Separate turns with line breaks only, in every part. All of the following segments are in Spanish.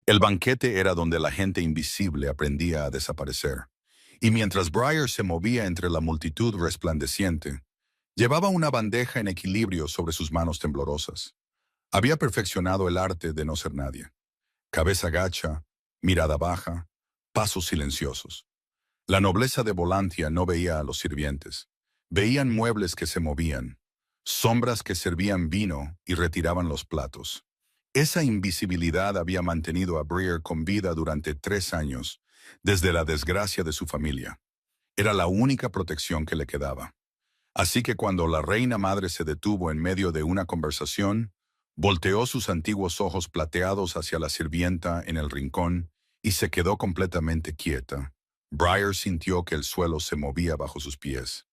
El banquete era donde la gente invisible aprendía a desaparecer. Y mientras Briar se movía entre la multitud resplandeciente, llevaba una bandeja en equilibrio sobre sus manos temblorosas. Había perfeccionado el arte de no ser nadie. Cabeza gacha, mirada baja, pasos silenciosos. La nobleza de Volantia no veía a los sirvientes. Veían muebles que se movían, sombras que servían vino y retiraban los platos. Esa invisibilidad había mantenido a Briar con vida durante 3 años, desde la desgracia de su familia. Era la única protección que le quedaba. Así que cuando la reina madre se detuvo en medio de una conversación, volteó sus antiguos ojos plateados hacia la sirvienta en el rincón y se quedó completamente quieta. Briar sintió que el suelo se movía bajo sus pies.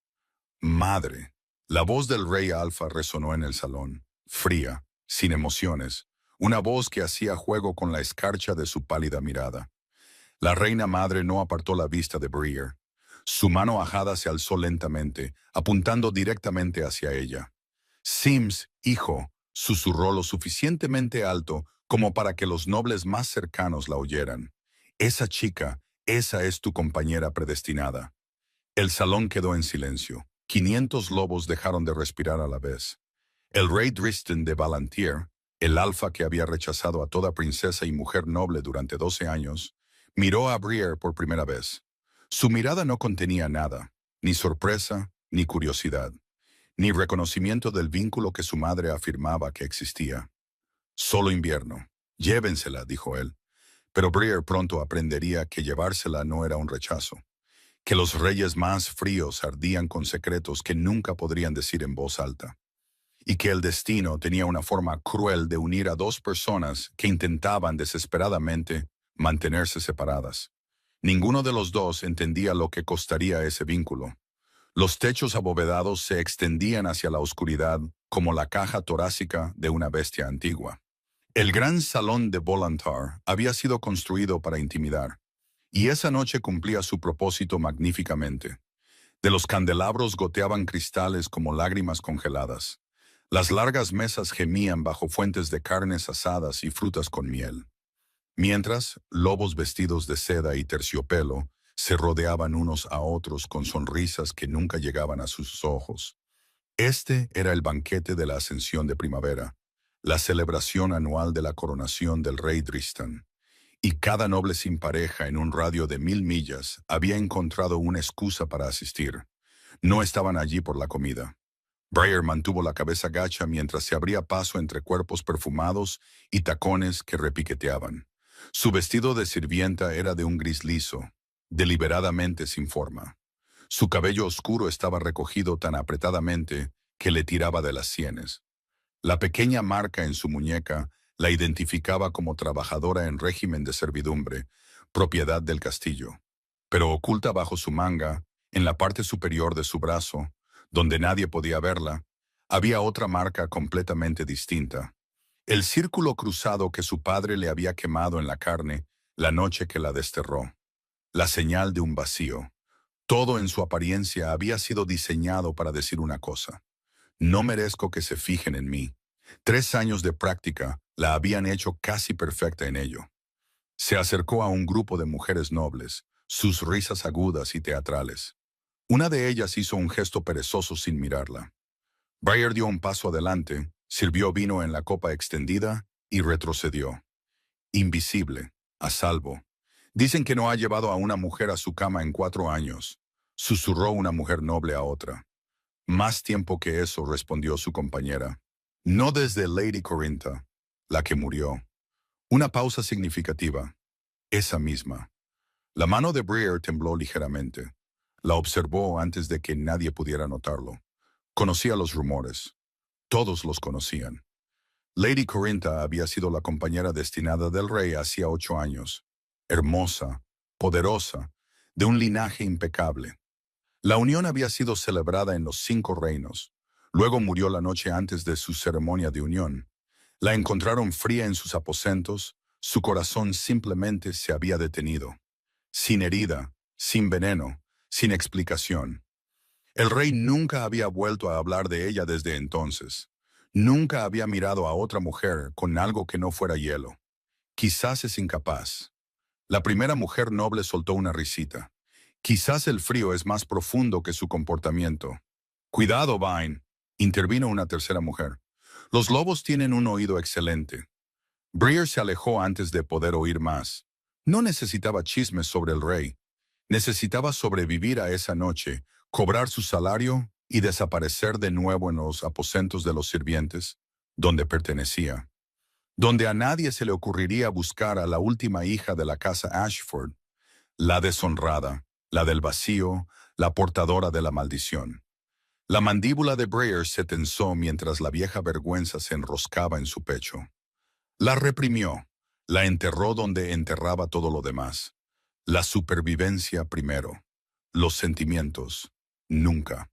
Madre. La voz del rey Alfa resonó en el salón, fría, sin emociones, una voz que hacía juego con la escarcha de su pálida mirada. La reina madre no apartó la vista de Briar. Su mano ajada se alzó lentamente, apuntando directamente hacia ella. Sims, hijo, susurró lo suficientemente alto como para que los nobles más cercanos la oyeran. Esa chica, esa es tu compañera predestinada. El salón quedó en silencio. 500 lobos dejaron de respirar a la vez. El rey Dristan de Valantier, el alfa que había rechazado a toda princesa y mujer noble durante 12 años, miró a Briar por primera vez. Su mirada no contenía nada, ni sorpresa, ni curiosidad, ni reconocimiento del vínculo que su madre afirmaba que existía. Solo invierno. Llévensela, dijo él. Pero Briar pronto aprendería que llevársela no era un rechazo, que los reyes más fríos ardían con secretos que nunca podrían decir en voz alta, y que el destino tenía una forma cruel de unir a dos personas que intentaban desesperadamente mantenerse separadas. Ninguno de los dos entendía lo que costaría ese vínculo. Los techos abovedados se extendían hacia la oscuridad como la caja torácica de una bestia antigua. El gran salón de Volantar había sido construido para intimidar, y esa noche cumplía su propósito magníficamente. De los candelabros goteaban cristales como lágrimas congeladas. Las largas mesas gemían bajo fuentes de carnes asadas y frutas con miel. Mientras, lobos vestidos de seda y terciopelo se rodeaban unos a otros con sonrisas que nunca llegaban a sus ojos. Este era el banquete de la ascensión de primavera, la celebración anual de la coronación del rey Dristan. Y cada noble sin pareja en un radio de 1000 millas había encontrado una excusa para asistir. No estaban allí por la comida. Briar mantuvo la cabeza gacha mientras se abría paso entre cuerpos perfumados y tacones que repiqueteaban. Su vestido de sirvienta era de un gris liso, deliberadamente sin forma. Su cabello oscuro estaba recogido tan apretadamente que le tiraba de las sienes. La pequeña marca en su muñeca la identificaba como trabajadora en régimen de servidumbre, propiedad del castillo. Pero oculta bajo su manga, en la parte superior de su brazo, donde nadie podía verla, había otra marca completamente distinta. El círculo cruzado que su padre le había quemado en la carne la noche que la desterró. La señal de un vacío. Todo en su apariencia había sido diseñado para decir una cosa. No merezco que se fijen en mí. 3 años de práctica la habían hecho casi perfecta en ello. Se acercó a un grupo de mujeres nobles, sus risas agudas y teatrales. Una de ellas hizo un gesto perezoso sin mirarla. Briar dio un paso adelante, sirvió vino en la copa extendida y retrocedió. Invisible, a salvo. Dicen que no ha llevado a una mujer a su cama en 4 años, susurró una mujer noble a otra. Más tiempo que eso, respondió su compañera. No desde Lady Corinta, la que murió. Una pausa significativa. Esa misma. La mano de Briar tembló ligeramente. La observó antes de que nadie pudiera notarlo. Conocía los rumores. Todos los conocían. Lady Corinta había sido la compañera destinada del rey hacía 8 años. Hermosa, poderosa, de un linaje impecable. La unión había sido celebrada en los 5 reinos. Luego murió la noche antes de su ceremonia de unión. La encontraron fría en sus aposentos, su corazón simplemente se había detenido. Sin herida, sin veneno, sin explicación. El rey nunca había vuelto a hablar de ella desde entonces. Nunca había mirado a otra mujer con algo que no fuera hielo. Quizás es incapaz. La primera mujer noble soltó una risita. Quizás el frío es más profundo que su comportamiento. Cuidado, Vine, intervino una tercera mujer. Los lobos tienen un oído excelente. Briar se alejó antes de poder oír más. No necesitaba chismes sobre el rey. Necesitaba sobrevivir a esa noche, cobrar su salario y desaparecer de nuevo en los aposentos de los sirvientes, donde pertenecía. Donde a nadie se le ocurriría buscar a la última hija de la casa Ashford, la deshonrada, la del vacío, la portadora de la maldición. La mandíbula de Briar se tensó mientras la vieja vergüenza se enroscaba en su pecho. La reprimió, la enterró donde enterraba todo lo demás. La supervivencia primero. Los sentimientos, nunca.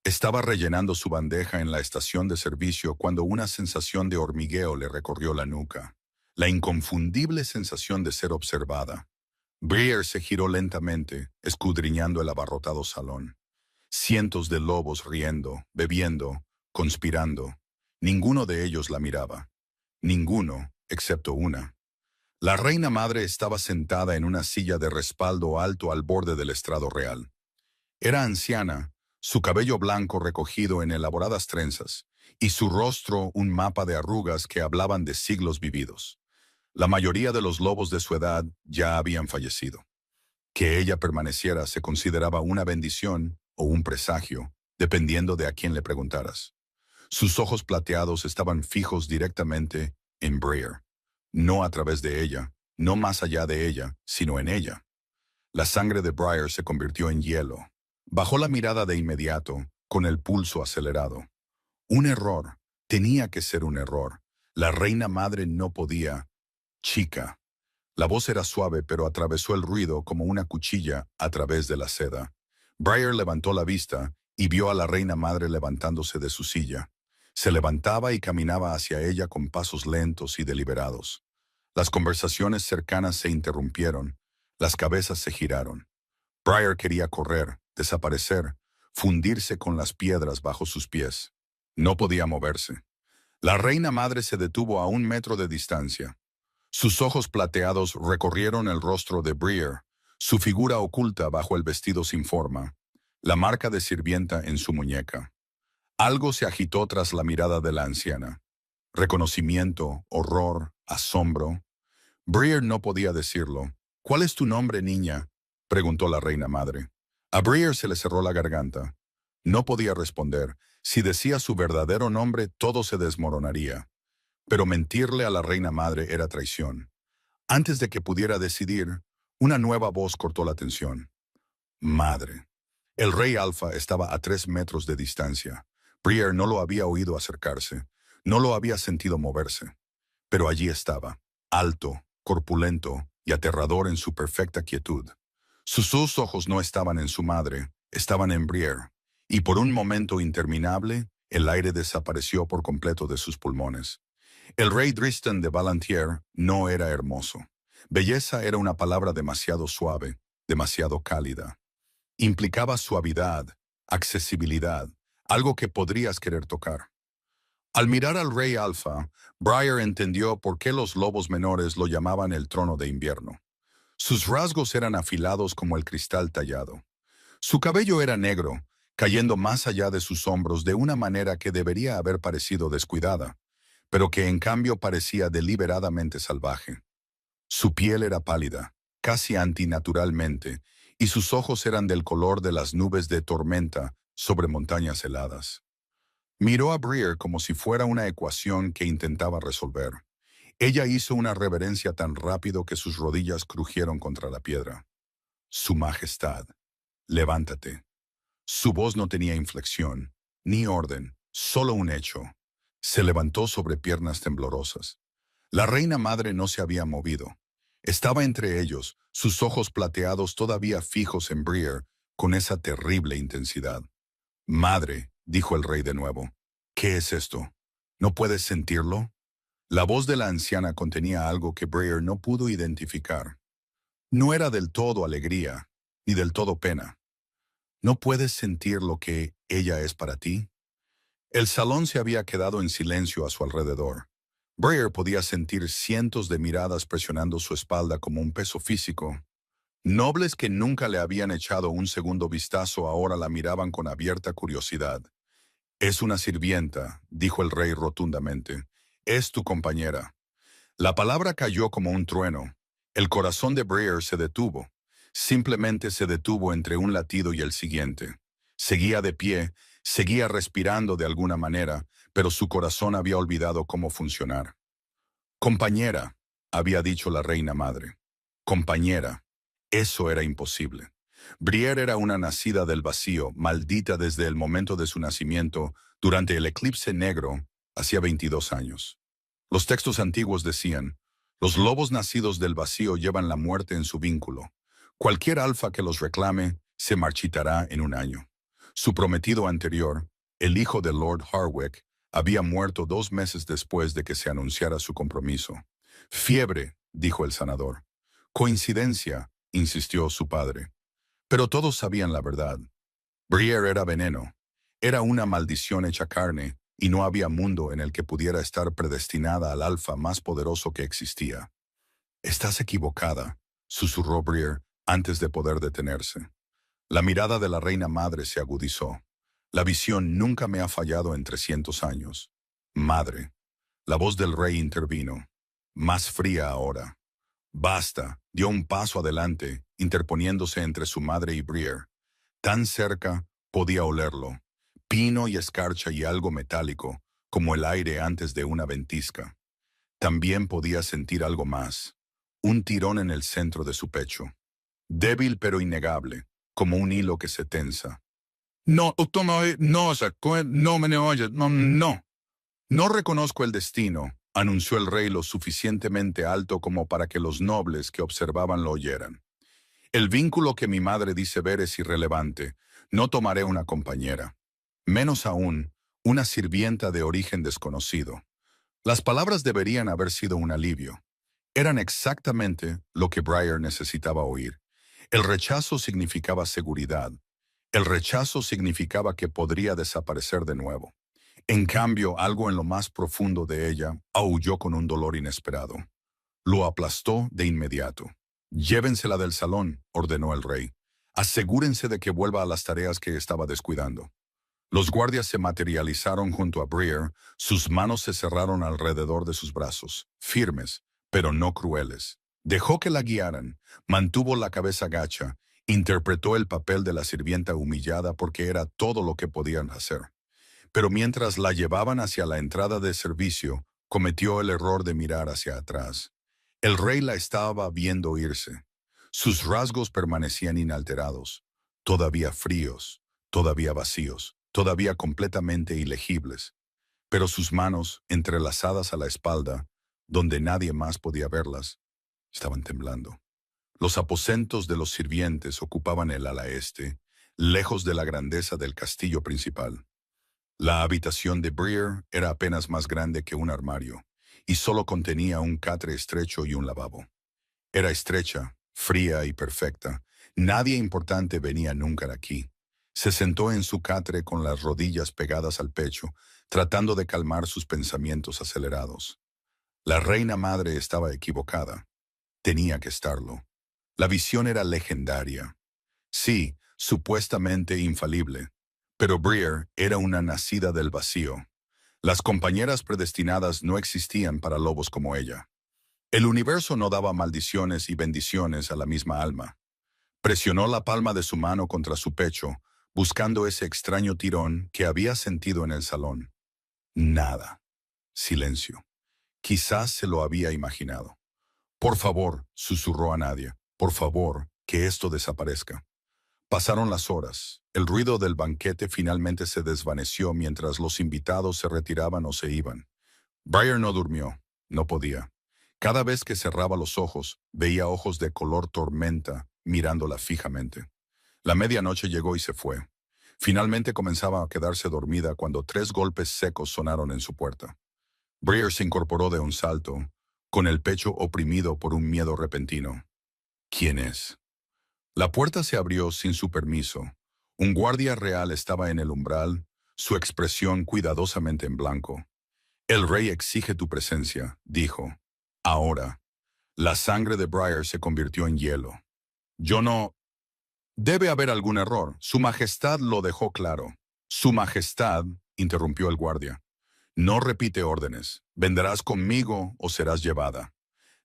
Estaba rellenando su bandeja en la estación de servicio cuando una sensación de hormigueo le recorrió la nuca. La inconfundible sensación de ser observada. Briar se giró lentamente, escudriñando el abarrotado salón. Cientos de lobos riendo, bebiendo, conspirando. Ninguno de ellos la miraba. Ninguno, excepto una. La reina madre estaba sentada en una silla de respaldo alto al borde del estrado real. Era anciana, su cabello blanco recogido en elaboradas trenzas, y su rostro un mapa de arrugas que hablaban de siglos vividos. La mayoría de los lobos de su edad ya habían fallecido. Que ella permaneciera se consideraba una bendición o un presagio, dependiendo de a quién le preguntaras. Sus ojos plateados estaban fijos directamente en Briar, no a través de ella, no más allá de ella, sino en ella. La sangre de Briar se convirtió en hielo. Bajó la mirada de inmediato, con el pulso acelerado. Un error. Tenía que ser un error. La reina madre no podía. Chica. La voz era suave, pero atravesó el ruido como una cuchilla a través de la seda. Briar levantó la vista y vio a la reina madre levantándose de su silla. Se levantaba y caminaba hacia ella con pasos lentos y deliberados. Las conversaciones cercanas se interrumpieron. Las cabezas se giraron. Briar quería correr, desaparecer, fundirse con las piedras bajo sus pies. No podía moverse. La reina madre se detuvo a 1 metro de distancia. Sus ojos plateados recorrieron el rostro de Briar, su figura oculta bajo el vestido sin forma, la marca de sirvienta en su muñeca. Algo se agitó tras la mirada de la anciana. Reconocimiento, horror, asombro. Briar no podía decirlo. ¿Cuál es tu nombre, niña?, preguntó la reina madre. A Briar se le cerró la garganta. No podía responder. Si decía su verdadero nombre, todo se desmoronaría. Pero mentirle a la reina madre era traición. Antes de que pudiera decidir, una nueva voz cortó la tensión. Madre. El rey Alfa estaba a 3 metros de distancia. Briar no lo había oído acercarse. No lo había sentido moverse. Pero allí estaba, alto, corpulento y aterrador en su perfecta quietud. Sus dos ojos no estaban en su madre, estaban en Briar. Y por un momento interminable, el aire desapareció por completo de sus pulmones. El rey Dristan de Valantier no era hermoso. Belleza era una palabra demasiado suave, demasiado cálida. Implicaba suavidad, accesibilidad, algo que podrías querer tocar. Al mirar al rey Alfa, Briar entendió por qué los lobos menores lo llamaban el trono de invierno. Sus rasgos eran afilados como el cristal tallado. Su cabello era negro, cayendo más allá de sus hombros de una manera que debería haber parecido descuidada, pero que en cambio parecía deliberadamente salvaje. Su piel era pálida, casi antinaturalmente, y sus ojos eran del color de las nubes de tormenta sobre montañas heladas. Miró a Briar como si fuera una ecuación que intentaba resolver. Ella hizo una reverencia tan rápido que sus rodillas crujieron contra la piedra. Su Majestad, levántate. Su voz no tenía inflexión, ni orden, solo un hecho. Se levantó sobre piernas temblorosas. La reina madre no se había movido. Estaba entre ellos, sus ojos plateados todavía fijos en Briar, con esa terrible intensidad. Madre, dijo el rey de nuevo, ¿qué es esto? ¿No puedes sentirlo? La voz de la anciana contenía algo que Briar no pudo identificar. No era del todo alegría, ni del todo pena. ¿No puedes sentir lo que ella es para ti? El salón se había quedado en silencio a su alrededor. Breyer podía sentir cientos de miradas presionando su espalda como un peso físico. Nobles que nunca le habían echado un segundo vistazo ahora la miraban con abierta curiosidad. «Es una sirvienta», dijo el rey rotundamente. «Es tu compañera». La palabra cayó como un trueno. El corazón de Breyer se detuvo. Simplemente se detuvo entre un latido y el siguiente. Seguía de pie, seguía respirando de alguna manera, pero su corazón había olvidado cómo funcionar. «Compañera», había dicho la reina madre. «Compañera». Eso era imposible. Brienne era una nacida del vacío, maldita desde el momento de su nacimiento, durante el eclipse negro, hacía 22 años. Los textos antiguos decían, los lobos nacidos del vacío llevan la muerte en su vínculo. Cualquier alfa que los reclame se marchitará en un año. Su prometido anterior, el hijo de Lord Harwick, había muerto 2 meses después de que se anunciara su compromiso. Fiebre, dijo el sanador. Coincidencia, insistió su padre. Pero todos sabían la verdad. Brienne era veneno. Era una maldición hecha carne, y no había mundo en el que pudiera estar predestinada al alfa más poderoso que existía. «Estás equivocada», susurró Brienne antes de poder detenerse. La mirada de la reina madre se agudizó. «La visión nunca me ha fallado en 300 años. Madre». La voz del rey intervino. Más fría ahora. «Basta», dio un paso adelante, interponiéndose entre su madre y Brienne. Tan cerca, podía olerlo. Pino y escarcha y algo metálico, como el aire antes de una ventisca. También podía sentir algo más. Un tirón en el centro de su pecho. Débil pero innegable, como un hilo que se tensa. «No, no me oyes, no. No reconozco el destino», anunció el rey lo suficientemente alto como para que los nobles que observaban lo oyeran. «El vínculo que mi madre dice ver es irrelevante. No tomaré una compañera. Menos aún, una sirvienta de origen desconocido». Las palabras deberían haber sido un alivio. Eran exactamente lo que Brienne necesitaba oír. El rechazo significaba seguridad. El rechazo significaba que podría desaparecer de nuevo. En cambio, algo en lo más profundo de ella aulló con un dolor inesperado. Lo aplastó de inmediato. «Llévensela del salón», ordenó el rey. «Asegúrense de que vuelva a las tareas que estaba descuidando». Los guardias se materializaron junto a Brienne, sus manos se cerraron alrededor de sus brazos, firmes, pero no crueles. Dejó que la guiaran, mantuvo la cabeza gacha, interpretó el papel de la sirvienta humillada porque era todo lo que podían hacer. Pero mientras la llevaban hacia la entrada de servicio, cometió el error de mirar hacia atrás. El rey la estaba viendo irse. Sus rasgos permanecían inalterados, todavía fríos, todavía vacíos, todavía completamente ilegibles. Pero sus manos, entrelazadas a la espalda, donde nadie más podía verlas, estaban temblando. Los aposentos de los sirvientes ocupaban el ala este, lejos de la grandeza del castillo principal. La habitación de Brienne era apenas más grande que un armario, y solo contenía un catre estrecho y un lavabo. Era estrecha, fría y perfecta. Nadie importante venía nunca de aquí. Se sentó en su catre con las rodillas pegadas al pecho, tratando de calmar sus pensamientos acelerados. La reina madre estaba equivocada. Tenía que estarlo. La visión era legendaria. Sí, supuestamente infalible. Pero Brienne era una nacida del vacío. Las compañeras predestinadas no existían para lobos como ella. El universo no daba maldiciones y bendiciones a la misma alma. Presionó la palma de su mano contra su pecho, buscando ese extraño tirón que había sentido en el salón. Nada. Silencio. Quizás se lo había imaginado. «Por favor», susurró a Nadia, «por favor, que esto desaparezca». Pasaron las horas. El ruido del banquete finalmente se desvaneció mientras los invitados se retiraban o se iban. Brienne no durmió. No podía. Cada vez que cerraba los ojos, veía ojos de color tormenta mirándola fijamente. La medianoche llegó y se fue. Finalmente comenzaba a quedarse dormida cuando 3 golpes secos sonaron en su puerta. Brienne se incorporó de un salto, con el pecho oprimido por un miedo repentino. ¿Quién es? La puerta se abrió sin su permiso. Un guardia real estaba en el umbral, su expresión cuidadosamente en blanco. El rey exige tu presencia, dijo. Ahora, la sangre de Briar se convirtió en hielo. Yo no... Debe haber algún error. Su Majestad lo dejó claro. Su Majestad, interrumpió el guardia. No repite órdenes. Vendrás conmigo o serás llevada.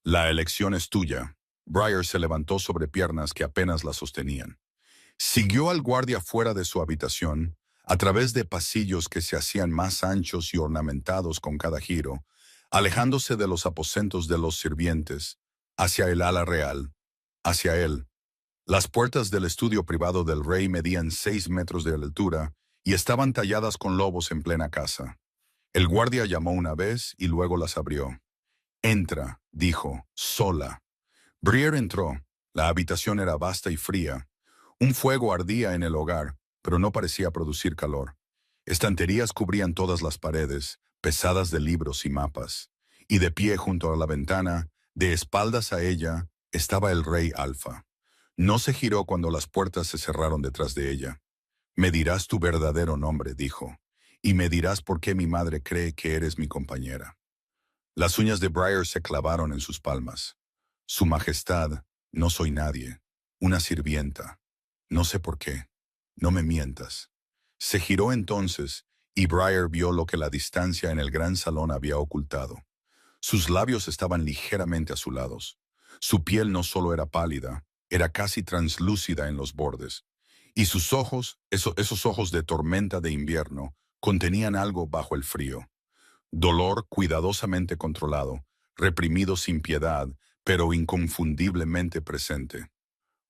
La elección es tuya. Briar se levantó sobre piernas que apenas la sostenían. Siguió al guardia fuera de su habitación, a través de pasillos que se hacían más anchos y ornamentados con cada giro, alejándose de los aposentos de los sirvientes, hacia el ala real, hacia él. Las puertas del estudio privado del rey medían 6 metros de altura y estaban talladas con lobos en plena casa. El guardia llamó una vez y luego las abrió. Entra, dijo, sola. Briar entró. La habitación era vasta y fría. Un fuego ardía en el hogar, pero no parecía producir calor. Estanterías cubrían todas las paredes, pesadas de libros y mapas. Y de pie junto a la ventana, de espaldas a ella, estaba el rey Alfa. No se giró cuando las puertas se cerraron detrás de ella. Me dirás tu verdadero nombre, dijo, y me dirás por qué mi madre cree que eres mi compañera. Las uñas de Briar se clavaron en sus palmas. Su Majestad, no soy nadie, una sirvienta. No sé por qué. No me mientas. Se giró entonces, y Briar vio lo que la distancia en el gran salón había ocultado. Sus labios estaban ligeramente azulados. Su piel no solo era pálida, era casi translúcida en los bordes. Y sus ojos, esos ojos de tormenta de invierno, contenían algo bajo el frío. Dolor cuidadosamente controlado, reprimido sin piedad, pero inconfundiblemente presente.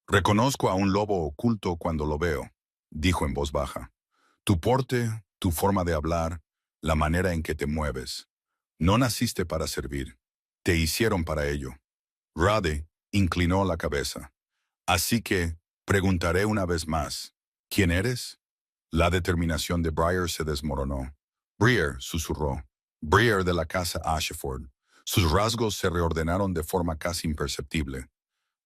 Reconozco a un lobo oculto cuando lo veo, dijo en voz baja. Tu porte, tu forma de hablar, la manera en que te mueves. No naciste para servir. Te hicieron para ello. Rade inclinó la cabeza. Así que, preguntaré una vez más. ¿Quién eres? La determinación de Briar se desmoronó. Briar, susurró. Briar de la casa Ashford. Sus rasgos se reordenaron de forma casi imperceptible.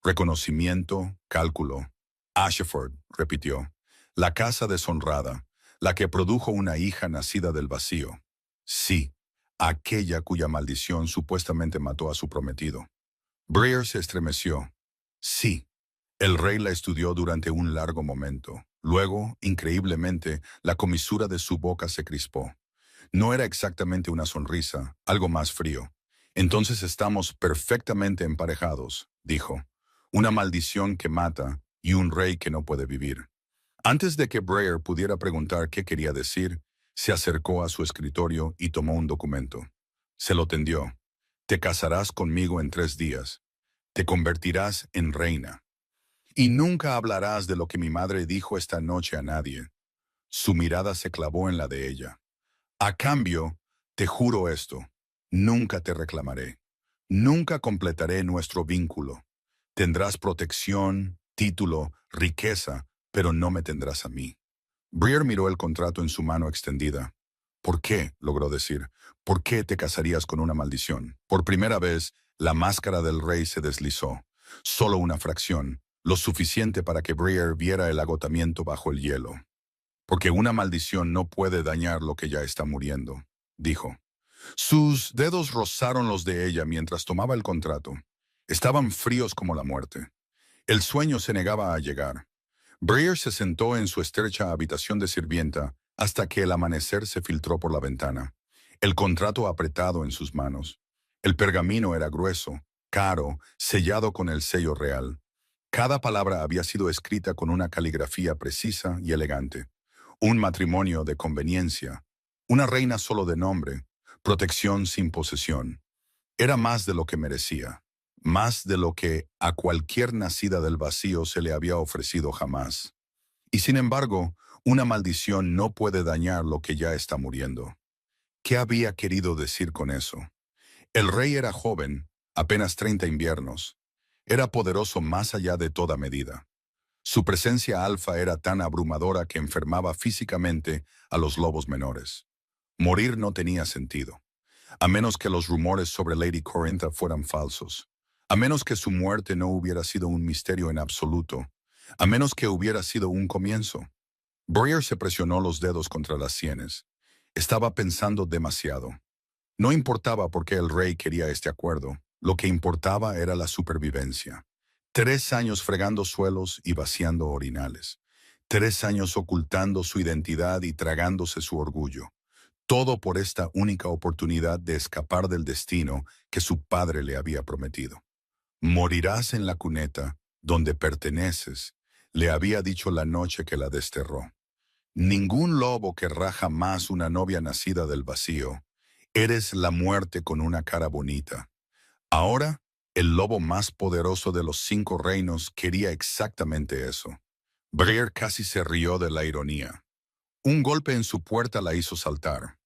Reconocimiento, cálculo. Ashford, repitió. La casa deshonrada, la que produjo una hija nacida del vacío. Sí, aquella cuya maldición supuestamente mató a su prometido. Briar se estremeció. Sí. El rey la estudió durante un largo momento. Luego, increíblemente, la comisura de su boca se crispó. No era exactamente una sonrisa, algo más frío. Entonces estamos perfectamente emparejados, dijo. Una maldición que mata y un rey que no puede vivir. Antes de que Briar pudiera preguntar qué quería decir, se acercó a su escritorio y tomó un documento. Se lo tendió. Te casarás conmigo en 3 días. Te convertirás en reina. Y nunca hablarás de lo que mi madre dijo esta noche a nadie. Su mirada se clavó en la de ella. A cambio, te juro esto, nunca te reclamaré. Nunca completaré nuestro vínculo. Tendrás protección, título, riqueza, pero no me tendrás a mí. Briar miró el contrato en su mano extendida. ¿Por qué? Logró decir. ¿Por qué te casarías con una maldición? Por primera vez, la máscara del rey se deslizó. Solo una fracción, lo suficiente para que Briar viera el agotamiento bajo el hielo. Porque una maldición no puede dañar lo que ya está muriendo, dijo. Sus dedos rozaron los de ella mientras tomaba el contrato. Estaban fríos como la muerte. El sueño se negaba a llegar. Briar se sentó en su estrecha habitación de sirvienta hasta que el amanecer se filtró por la ventana. El contrato apretado en sus manos. El pergamino era grueso, caro, sellado con el sello real. Cada palabra había sido escrita con una caligrafía precisa y elegante. Un matrimonio de conveniencia. Una reina solo de nombre. Protección sin posesión. Era más de lo que merecía. Más de lo que a cualquier nacida del vacío se le había ofrecido jamás. Y sin embargo, una maldición no puede dañar lo que ya está muriendo. ¿Qué había querido decir con eso? El rey era joven, apenas 30 inviernos. Era poderoso más allá de toda medida. Su presencia alfa era tan abrumadora que enfermaba físicamente a los lobos menores. Morir no tenía sentido, a menos que los rumores sobre Lady Corintha fueran falsos, a menos que su muerte no hubiera sido un misterio en absoluto, a menos que hubiera sido un comienzo. Briar se presionó los dedos contra las sienes. Estaba pensando demasiado. No importaba por qué el rey quería este acuerdo, lo que importaba era la supervivencia. 3 años fregando suelos y vaciando orinales. 3 años ocultando su identidad y tragándose su orgullo. Todo por esta única oportunidad de escapar del destino que su padre le había prometido. Morirás en la cuneta donde perteneces, le había dicho la noche que la desterró. Ningún lobo querrá jamás una novia nacida del vacío. Eres la muerte con una cara bonita. Ahora, el lobo más poderoso de los 5 reinos quería exactamente eso. Briar casi se rió de la ironía. Un golpe en su puerta la hizo saltar.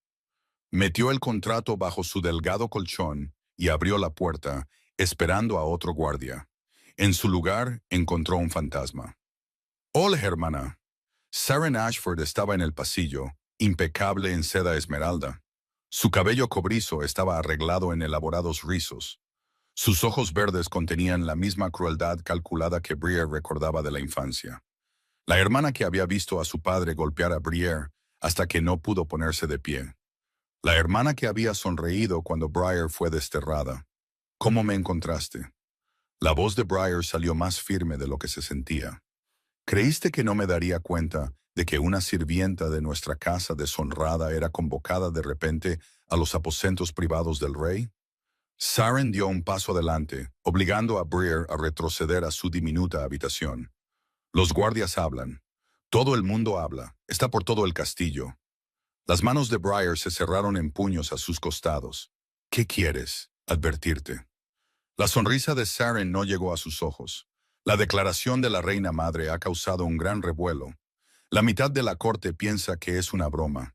Metió el contrato bajo su delgado colchón y abrió la puerta, esperando a otro guardia. En su lugar, encontró un fantasma. Hola, hermana. Saren Ashford estaba en el pasillo, impecable en seda esmeralda. Su cabello cobrizo estaba arreglado en elaborados rizos. Sus ojos verdes contenían la misma crueldad calculada que Briar recordaba de la infancia. La hermana que había visto a su padre golpear a Briar hasta que no pudo ponerse de pie. La hermana que había sonreído cuando Briar fue desterrada. ¿Cómo me encontraste? La voz de Briar salió más firme de lo que se sentía. ¿Creíste que no me daría cuenta de que una sirvienta de nuestra casa deshonrada era convocada de repente a los aposentos privados del rey? Saren dio un paso adelante, obligando a Briar a retroceder a su diminuta habitación. Los guardias hablan. Todo el mundo habla. Está por todo el castillo. Las manos de Briar se cerraron en puños a sus costados. ¿Qué quieres? Advertirte. La sonrisa de Saren no llegó a sus ojos. La declaración de la reina madre ha causado un gran revuelo. La mitad de la corte piensa que es una broma.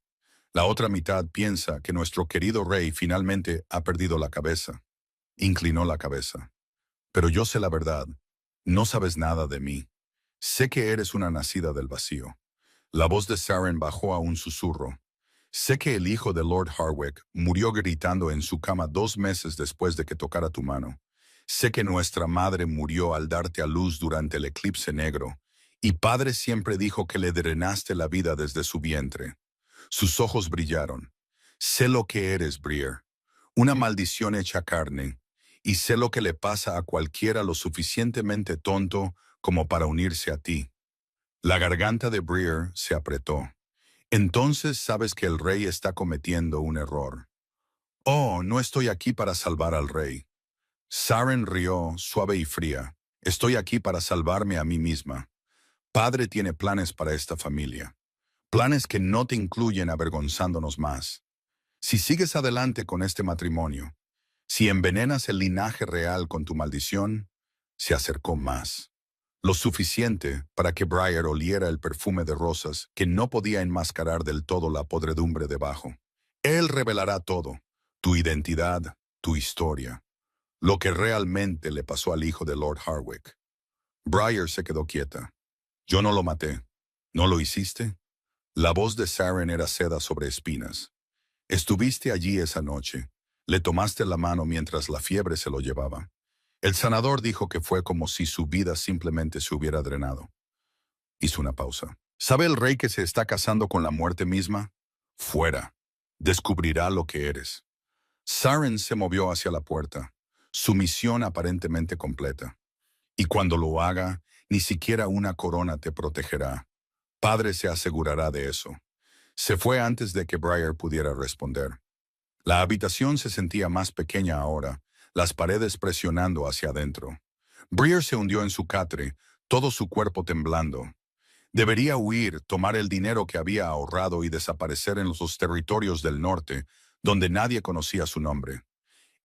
La otra mitad piensa que nuestro querido rey finalmente ha perdido la cabeza. Inclinó la cabeza. Pero yo sé la verdad. No sabes nada de mí. Sé que eres una nacida del vacío. La voz de Saren bajó a un susurro. Sé que el hijo de Lord Harwick murió gritando en su cama 2 meses después de que tocara tu mano. Sé que nuestra madre murió al darte a luz durante el eclipse negro, y padre siempre dijo que le drenaste la vida desde su vientre. Sus ojos brillaron. Sé lo que eres, Briar. Una maldición hecha carne, y sé lo que le pasa a cualquiera lo suficientemente tonto como para unirse a ti. La garganta de Briar se apretó. Entonces sabes que el rey está cometiendo un error. Oh, no estoy aquí para salvar al rey. Saren rió, suave y fría. Estoy aquí para salvarme a mí misma. Padre tiene planes para esta familia. Planes que no te incluyen avergonzándonos más. Si sigues adelante con este matrimonio, si envenenas el linaje real con tu maldición, se acercó más. Lo suficiente para que Briar oliera el perfume de rosas que no podía enmascarar del todo la podredumbre debajo. Él revelará todo, tu identidad, tu historia, lo que realmente le pasó al hijo de Lord Harwick. Briar se quedó quieta. Yo no lo maté. ¿No lo hiciste? La voz de Saren era seda sobre espinas. Estuviste allí esa noche. Le tomaste la mano mientras la fiebre se lo llevaba. El sanador dijo que fue como si su vida simplemente se hubiera drenado. Hizo una pausa. ¿Sabe el rey que se está casando con la muerte misma? Fuera. Descubrirá lo que eres. Saren se movió hacia la puerta, su misión aparentemente completa. Y cuando lo haga, ni siquiera una corona te protegerá. Padre se asegurará de eso. Se fue antes de que Briar pudiera responder. La habitación se sentía más pequeña ahora, las paredes presionando hacia adentro. Briar se hundió en su catre, todo su cuerpo temblando. Debería huir, tomar el dinero que había ahorrado y desaparecer en los territorios del norte, donde nadie conocía su nombre.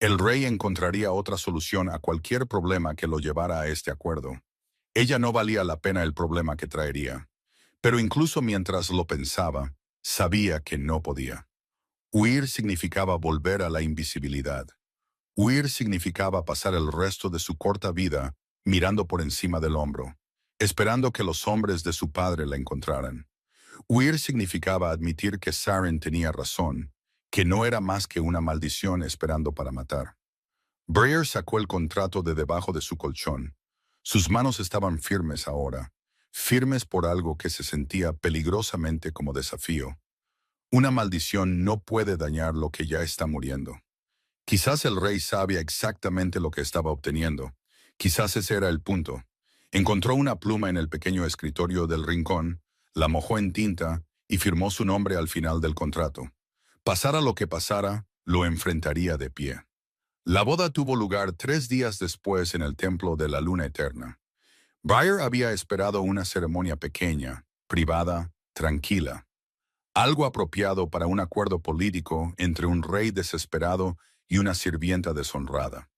El rey encontraría otra solución a cualquier problema que lo llevara a este acuerdo. Ella no valía la pena el problema que traería. Pero incluso mientras lo pensaba, sabía que no podía. Huir significaba volver a la invisibilidad. Huir significaba pasar el resto de su corta vida mirando por encima del hombro, esperando que los hombres de su padre la encontraran. Huir significaba admitir que Saren tenía razón, que no era más que una maldición esperando para matar. Briar sacó el contrato de debajo de su colchón. Sus manos estaban firmes ahora, firmes por algo que se sentía peligrosamente como desafío. Una maldición no puede dañar lo que ya está muriendo. Quizás el rey sabía exactamente lo que estaba obteniendo. Quizás ese era el punto. Encontró una pluma en el pequeño escritorio del rincón, la mojó en tinta y firmó su nombre al final del contrato. Pasara lo que pasara, lo enfrentaría de pie. La boda tuvo lugar 3 días después en el Templo de la Luna Eterna. Briar había esperado una ceremonia pequeña, privada, tranquila. Algo apropiado para un acuerdo político entre un rey desesperado y una sirvienta deshonrada.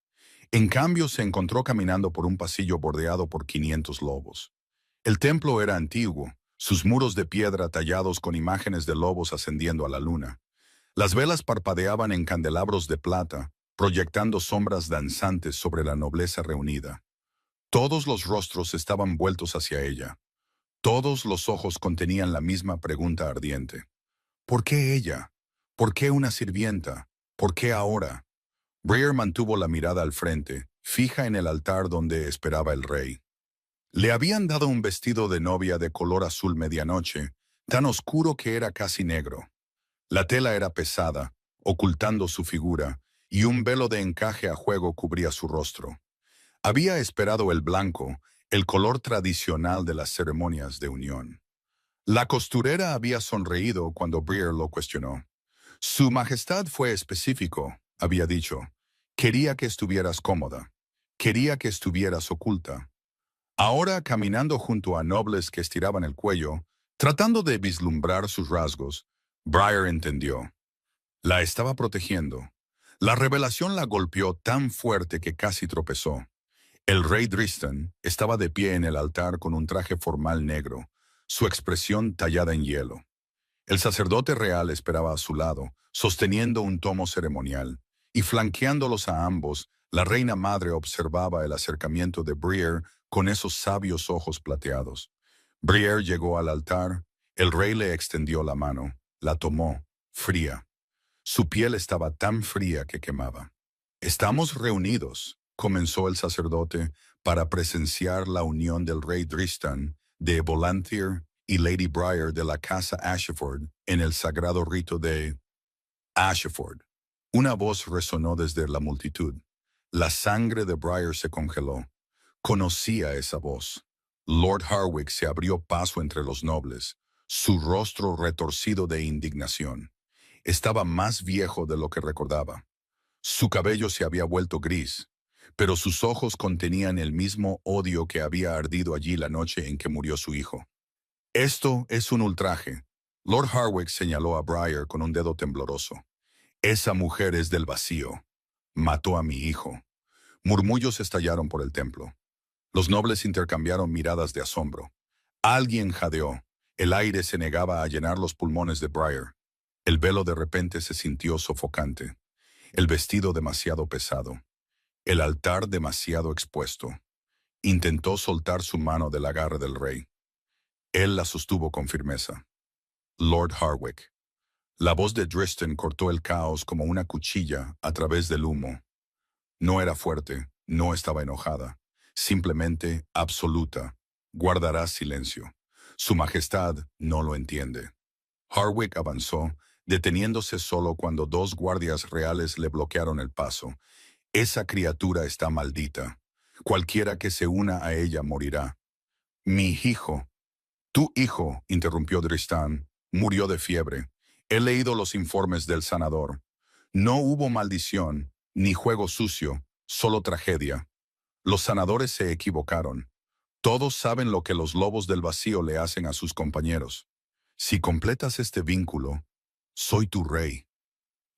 En cambio, se encontró caminando por un pasillo bordeado por 500 lobos. El templo era antiguo, sus muros de piedra tallados con imágenes de lobos ascendiendo a la luna. Las velas parpadeaban en candelabros de plata, proyectando sombras danzantes sobre la nobleza reunida. Todos los rostros estaban vueltos hacia ella. Todos los ojos contenían la misma pregunta ardiente. ¿Por qué ella? ¿Por qué una sirvienta? ¿Por qué ahora? Briar mantuvo la mirada al frente, fija en el altar donde esperaba el rey. Le habían dado un vestido de novia de color azul medianoche, tan oscuro que era casi negro. La tela era pesada, ocultando su figura, y un velo de encaje a juego cubría su rostro. Había esperado el blanco, el color tradicional de las ceremonias de unión. La costurera había sonreído cuando Briar lo cuestionó. Su Majestad fue específico, había dicho. Quería que estuvieras cómoda. Quería que estuvieras oculta. Ahora, caminando junto a nobles que estiraban el cuello, tratando de vislumbrar sus rasgos, Briar entendió. La estaba protegiendo. La revelación la golpeó tan fuerte que casi tropezó. El rey Dristan estaba de pie en el altar con un traje formal negro, su expresión tallada en hielo. El sacerdote real esperaba a su lado, sosteniendo un tomo ceremonial, y flanqueándolos a ambos, la reina madre observaba el acercamiento de Briar con esos sabios ojos plateados. Briar llegó al altar, el rey le extendió la mano, la tomó, fría. Su piel estaba tan fría que quemaba. «Estamos reunidos», comenzó el sacerdote, «para presenciar la unión del rey Dristan, de Volantir y Lady Briar de la casa Ashford en el sagrado rito de Ashford». Una voz resonó desde la multitud. La sangre de Briar se congeló. Conocía esa voz. Lord Harwick se abrió paso entre los nobles, su rostro retorcido de indignación. Estaba más viejo de lo que recordaba. Su cabello se había vuelto gris, pero sus ojos contenían el mismo odio que había ardido allí la noche en que murió su hijo. «Esto es un ultraje», Lord Harwick señaló a Briar con un dedo tembloroso. «Esa mujer es del vacío. Mató a mi hijo». Murmullos estallaron por el templo. Los nobles intercambiaron miradas de asombro. Alguien jadeó. El aire se negaba a llenar los pulmones de Briar. El velo de repente se sintió sofocante. El vestido demasiado pesado. El altar demasiado expuesto. Intentó soltar su mano del agarre del rey. Él la sostuvo con firmeza. «Lord Harwick». La voz de Dristan cortó el caos como una cuchilla a través del humo. No era fuerte, no estaba enojada. Simplemente absoluta. Guardará silencio. Su Majestad no lo entiende. Harwick avanzó, deteniéndose solo cuando 2 guardias reales le bloquearon el paso. «Esa criatura está maldita. Cualquiera que se una a ella morirá». «Mi hijo». «Tu hijo», interrumpió Dristan, «murió de fiebre. He leído los informes del sanador. No hubo maldición, ni juego sucio, solo tragedia. Los sanadores se equivocaron. Todos saben lo que los lobos del vacío le hacen a sus compañeros. Si completas este vínculo, soy tu rey».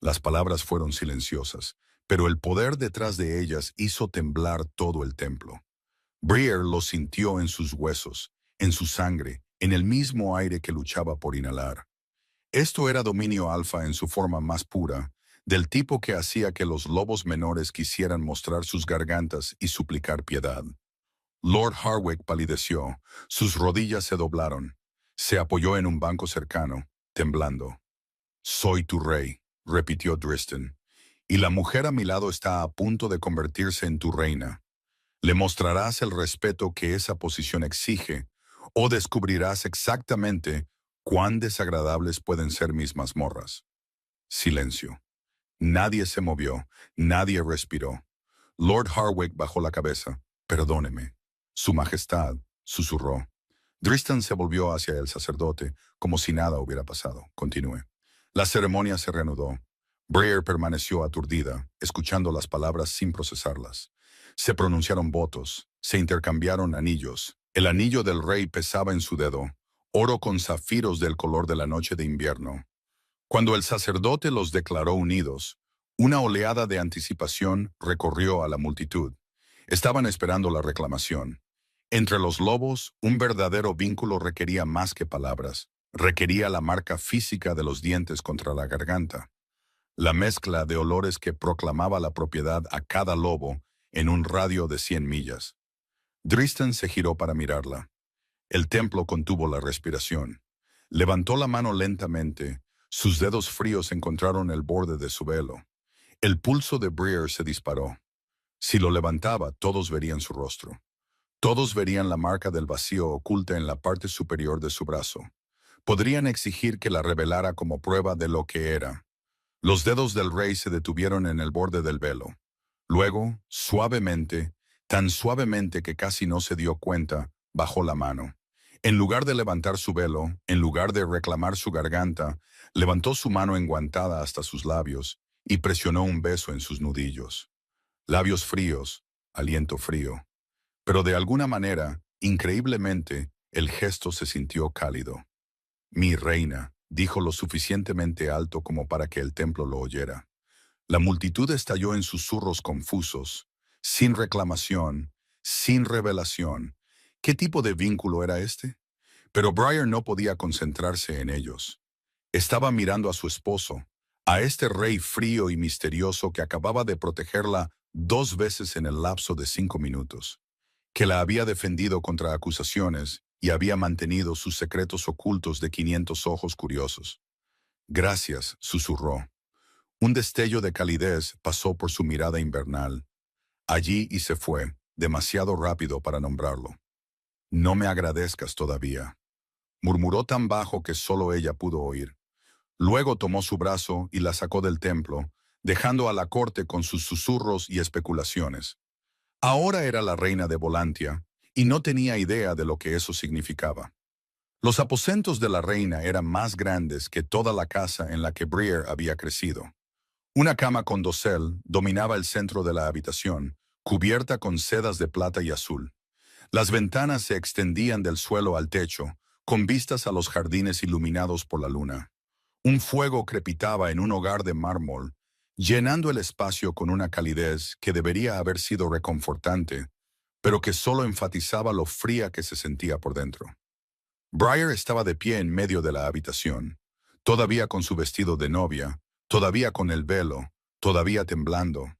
Las palabras fueron silenciosas, pero el poder detrás de ellas hizo temblar todo el templo. Briar lo sintió en sus huesos, en su sangre, en el mismo aire que luchaba por inhalar. Esto era dominio alfa en su forma más pura, del tipo que hacía que los lobos menores quisieran mostrar sus gargantas y suplicar piedad. Lord Harwick palideció, sus rodillas se doblaron. Se apoyó en un banco cercano, temblando. «Soy tu rey», repitió Dristan, «y la mujer a mi lado está a punto de convertirse en tu reina. Le mostrarás el respeto que esa posición exige, o descubrirás exactamente ¿Cuán desagradables pueden ser mis mazmorras? Silencio. Nadie se movió, nadie respiró. Lord Harwick bajó la cabeza. Perdóneme. Su Majestad, susurró. Dristan se volvió hacia el sacerdote, como si nada hubiera pasado. Continúe. La ceremonia se reanudó. Briar permaneció aturdida, escuchando las palabras sin procesarlas. Se pronunciaron votos, se intercambiaron anillos. El anillo del rey pesaba en su dedo, oro con zafiros del color de la noche de invierno. Cuando el sacerdote los declaró unidos, una oleada de anticipación recorrió a la multitud. Estaban esperando la reclamación. Entre los lobos, un verdadero vínculo requería más que palabras. Requería la marca física de los dientes contra la garganta. La mezcla de olores que proclamaba la propiedad a cada lobo en un radio de 100 millas. Dristan se giró para mirarla. El templo contuvo la respiración. Levantó la mano lentamente. Sus dedos fríos encontraron el borde de su velo. El pulso de Briar se disparó. Si lo levantaba, todos verían su rostro. Todos verían la marca del vacío oculta en la parte superior de su brazo. Podrían exigir que la revelara como prueba de lo que era. Los dedos del rey se detuvieron en el borde del velo. Luego, suavemente, tan suavemente que casi no se dio cuenta, bajó la mano. En lugar de levantar su velo, en lugar de reclamar su garganta, levantó su mano enguantada hasta sus labios y presionó un beso en sus nudillos. Labios fríos, aliento frío. Pero de alguna manera, increíblemente, el gesto se sintió cálido. Mi reina, dijo lo suficientemente alto como para que el templo lo oyera. La multitud estalló en susurros confusos, sin reclamación, sin revelación. ¿Qué tipo de vínculo era este? Pero Briar no podía concentrarse en ellos. Estaba mirando a su esposo, a este rey frío y misterioso que acababa de protegerla 2 veces en el lapso de 5 minutos, que la había defendido contra acusaciones y había mantenido sus secretos ocultos de 500 ojos curiosos. Gracias, susurró. Un destello de calidez pasó por su mirada invernal. Allí y se fue, demasiado rápido para nombrarlo. No me agradezcas todavía. Murmuró tan bajo que solo ella pudo oír. Luego tomó su brazo y la sacó del templo, dejando a la corte con sus susurros y especulaciones. Ahora era la reina de Volantia, y no tenía idea de lo que eso significaba. Los aposentos de la reina eran más grandes que toda la casa en la que Briar había crecido. Una cama con dosel dominaba el centro de la habitación, cubierta con sedas de plata y azul. Las ventanas se extendían del suelo al techo, con vistas a los jardines iluminados por la luna. Un fuego crepitaba en un hogar de mármol, llenando el espacio con una calidez que debería haber sido reconfortante, pero que solo enfatizaba lo fría que se sentía por dentro. Briar estaba de pie en medio de la habitación, todavía con su vestido de novia, todavía con el velo, todavía temblando.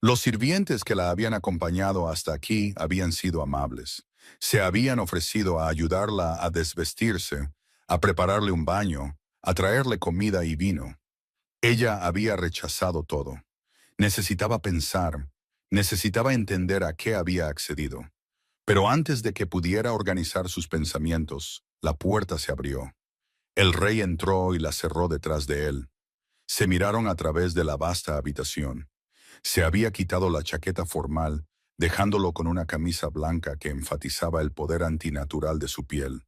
Los sirvientes que la habían acompañado hasta aquí habían sido amables. Se habían ofrecido a ayudarla a desvestirse, a prepararle un baño, a traerle comida y vino. Ella había rechazado todo. Necesitaba pensar, necesitaba entender a qué había accedido. Pero antes de que pudiera organizar sus pensamientos, la puerta se abrió. El rey entró y la cerró detrás de él. Se miraron a través de la vasta habitación. Se había quitado la chaqueta formal, dejándolo con una camisa blanca que enfatizaba el poder antinatural de su piel.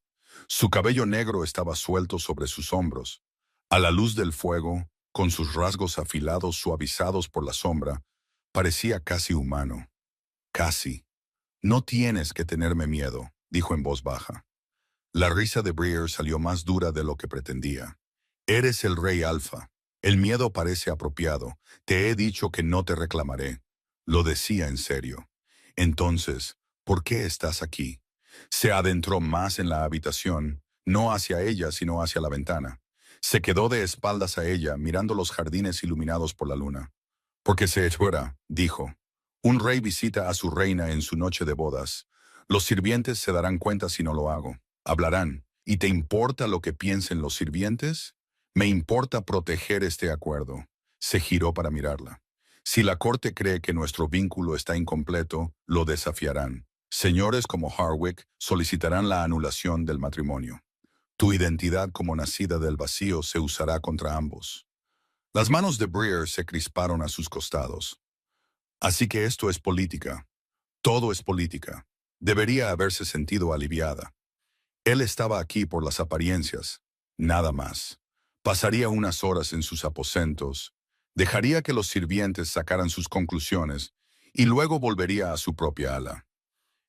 Su cabello negro estaba suelto sobre sus hombros. A la luz del fuego, con sus rasgos afilados suavizados por la sombra, parecía casi humano. Casi. No tienes que tenerme miedo, dijo en voz baja. La risa de Briar salió más dura de lo que pretendía. Eres el rey Alfa. El miedo parece apropiado. Te he dicho que no te reclamaré. Lo decía en serio. Entonces, ¿por qué estás aquí? Se adentró más en la habitación, no hacia ella, sino hacia la ventana. Se quedó de espaldas a ella, mirando los jardines iluminados por la luna. Porque se fuera, dijo. Un rey visita a su reina en su noche de bodas. Los sirvientes se darán cuenta si no lo hago. Hablarán. ¿Y te importa lo que piensen los sirvientes? Me importa proteger este acuerdo. Se giró para mirarla. Si la corte cree que nuestro vínculo está incompleto, lo desafiarán. Señores como Harwick solicitarán la anulación del matrimonio. Tu identidad como nacida del vacío se usará contra ambos. Las manos de Breer se crisparon a sus costados. Así que esto es política. Todo es política. Debería haberse sentido aliviada. Él estaba aquí por las apariencias, nada más. Pasaría unas horas en sus aposentos, dejaría que los sirvientes sacaran sus conclusiones y luego volvería a su propia ala.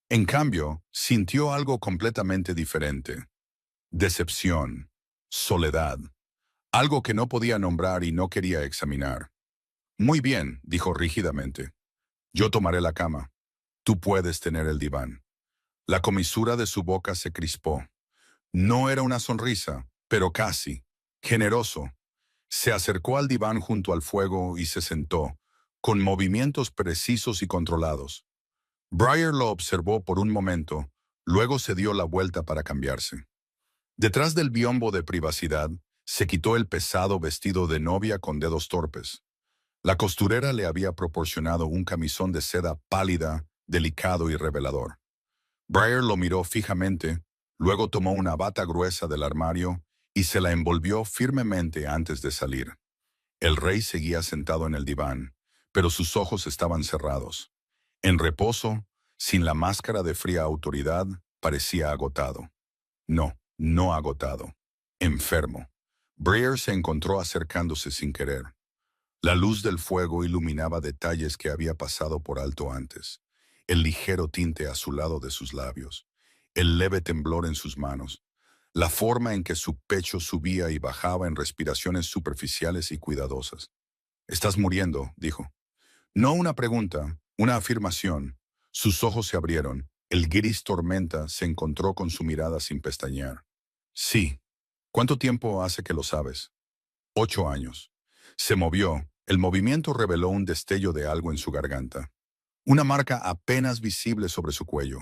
En cambio, sintió algo completamente diferente. Decepción, soledad, algo que no podía nombrar y no quería examinar. Muy bien, dijo rígidamente. Yo tomaré la cama. Tú puedes tener el diván. La comisura de su boca se crispó. No era una sonrisa, pero casi. Generoso. Se acercó al diván junto al fuego y se sentó, con movimientos precisos y controlados. Breer lo observó por un momento, luego se dio la vuelta para cambiarse. Detrás del biombo de privacidad, se quitó el pesado vestido de novia con dedos torpes. La costurera le había proporcionado un camisón de seda pálida, delicado y revelador. Breer lo miró fijamente, luego tomó una bata gruesa del armario y se la envolvió firmemente antes de salir. El rey seguía sentado en el diván, pero sus ojos estaban cerrados. En reposo, sin la máscara de fría autoridad, parecía agotado. No, no agotado. Enfermo. Breer se encontró acercándose sin querer. La luz del fuego iluminaba detalles que había pasado por alto antes. El ligero tinte azulado de sus labios, el leve temblor en sus manos, la forma en que su pecho subía y bajaba en respiraciones superficiales y cuidadosas. «Estás muriendo», dijo. No una pregunta, una afirmación. Sus ojos se abrieron. El gris tormenta se encontró con su mirada sin pestañear. «Sí». «¿Cuánto tiempo hace que lo sabes?» «8 años». Se movió. El movimiento reveló un destello de algo en su garganta. Una marca apenas visible sobre su cuello,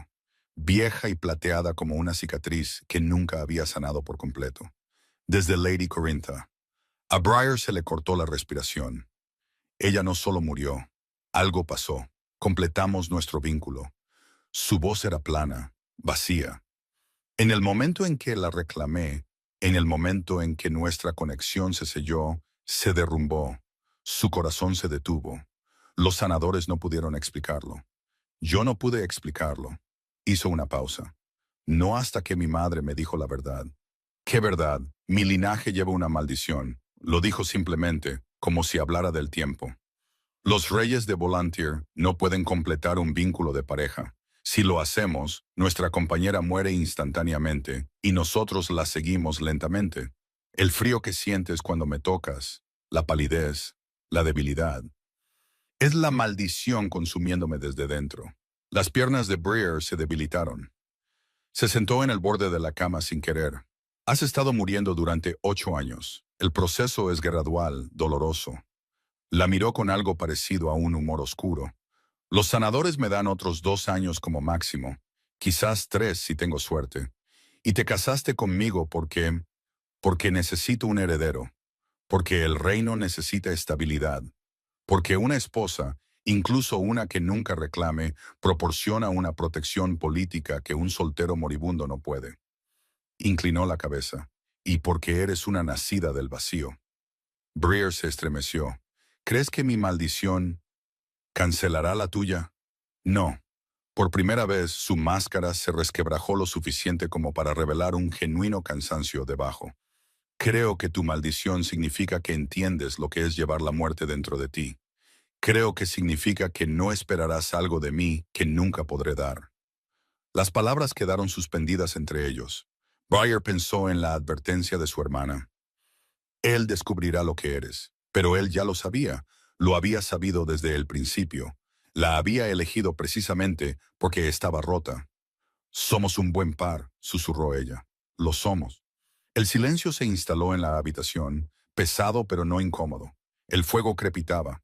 vieja y plateada como una cicatriz que nunca había sanado por completo. Desde Lady Corintha. A Breer se le cortó la respiración. Ella no solo murió, algo pasó. Completamos nuestro vínculo. Su voz era plana, vacía. En el momento en que la reclamé, en el momento en que nuestra conexión se selló, se derrumbó. Su corazón se detuvo. Los sanadores no pudieron explicarlo. Yo no pude explicarlo. Hizo una pausa. No hasta que mi madre me dijo la verdad. ¿Qué verdad? Mi linaje lleva una maldición. Lo dijo simplemente, como si hablara del tiempo. Los reyes de Volantir no pueden completar un vínculo de pareja. Si lo hacemos, nuestra compañera muere instantáneamente y nosotros la seguimos lentamente. El frío que sientes cuando me tocas, la palidez, la debilidad. Es la maldición consumiéndome desde dentro. Las piernas de Breer se debilitaron. Se sentó en el borde de la cama sin querer. Has estado muriendo durante 8 años. El proceso es gradual, doloroso. La miró con algo parecido a un humor oscuro. Los sanadores me dan otros 2 años como máximo, quizás 3 si tengo suerte. Y te casaste conmigo porque necesito un heredero, porque el reino necesita estabilidad, porque una esposa, incluso una que nunca reclame, proporciona una protección política que un soltero moribundo no puede. Inclinó la cabeza. Y porque eres una nacida del vacío. Breer se estremeció. ¿Crees que mi maldición cancelará la tuya? No. Por primera vez, su máscara se resquebrajó lo suficiente como para revelar un genuino cansancio debajo. Creo que tu maldición significa que entiendes lo que es llevar la muerte dentro de ti. Creo que significa que no esperarás algo de mí que nunca podré dar. Las palabras quedaron suspendidas entre ellos. Breer pensó en la advertencia de su hermana. Él descubrirá lo que eres, pero él ya lo sabía. Lo había sabido desde el principio. La había elegido precisamente porque estaba rota. «Somos un buen par», susurró ella. «Lo somos». El silencio se instaló en la habitación, pesado pero no incómodo. El fuego crepitaba.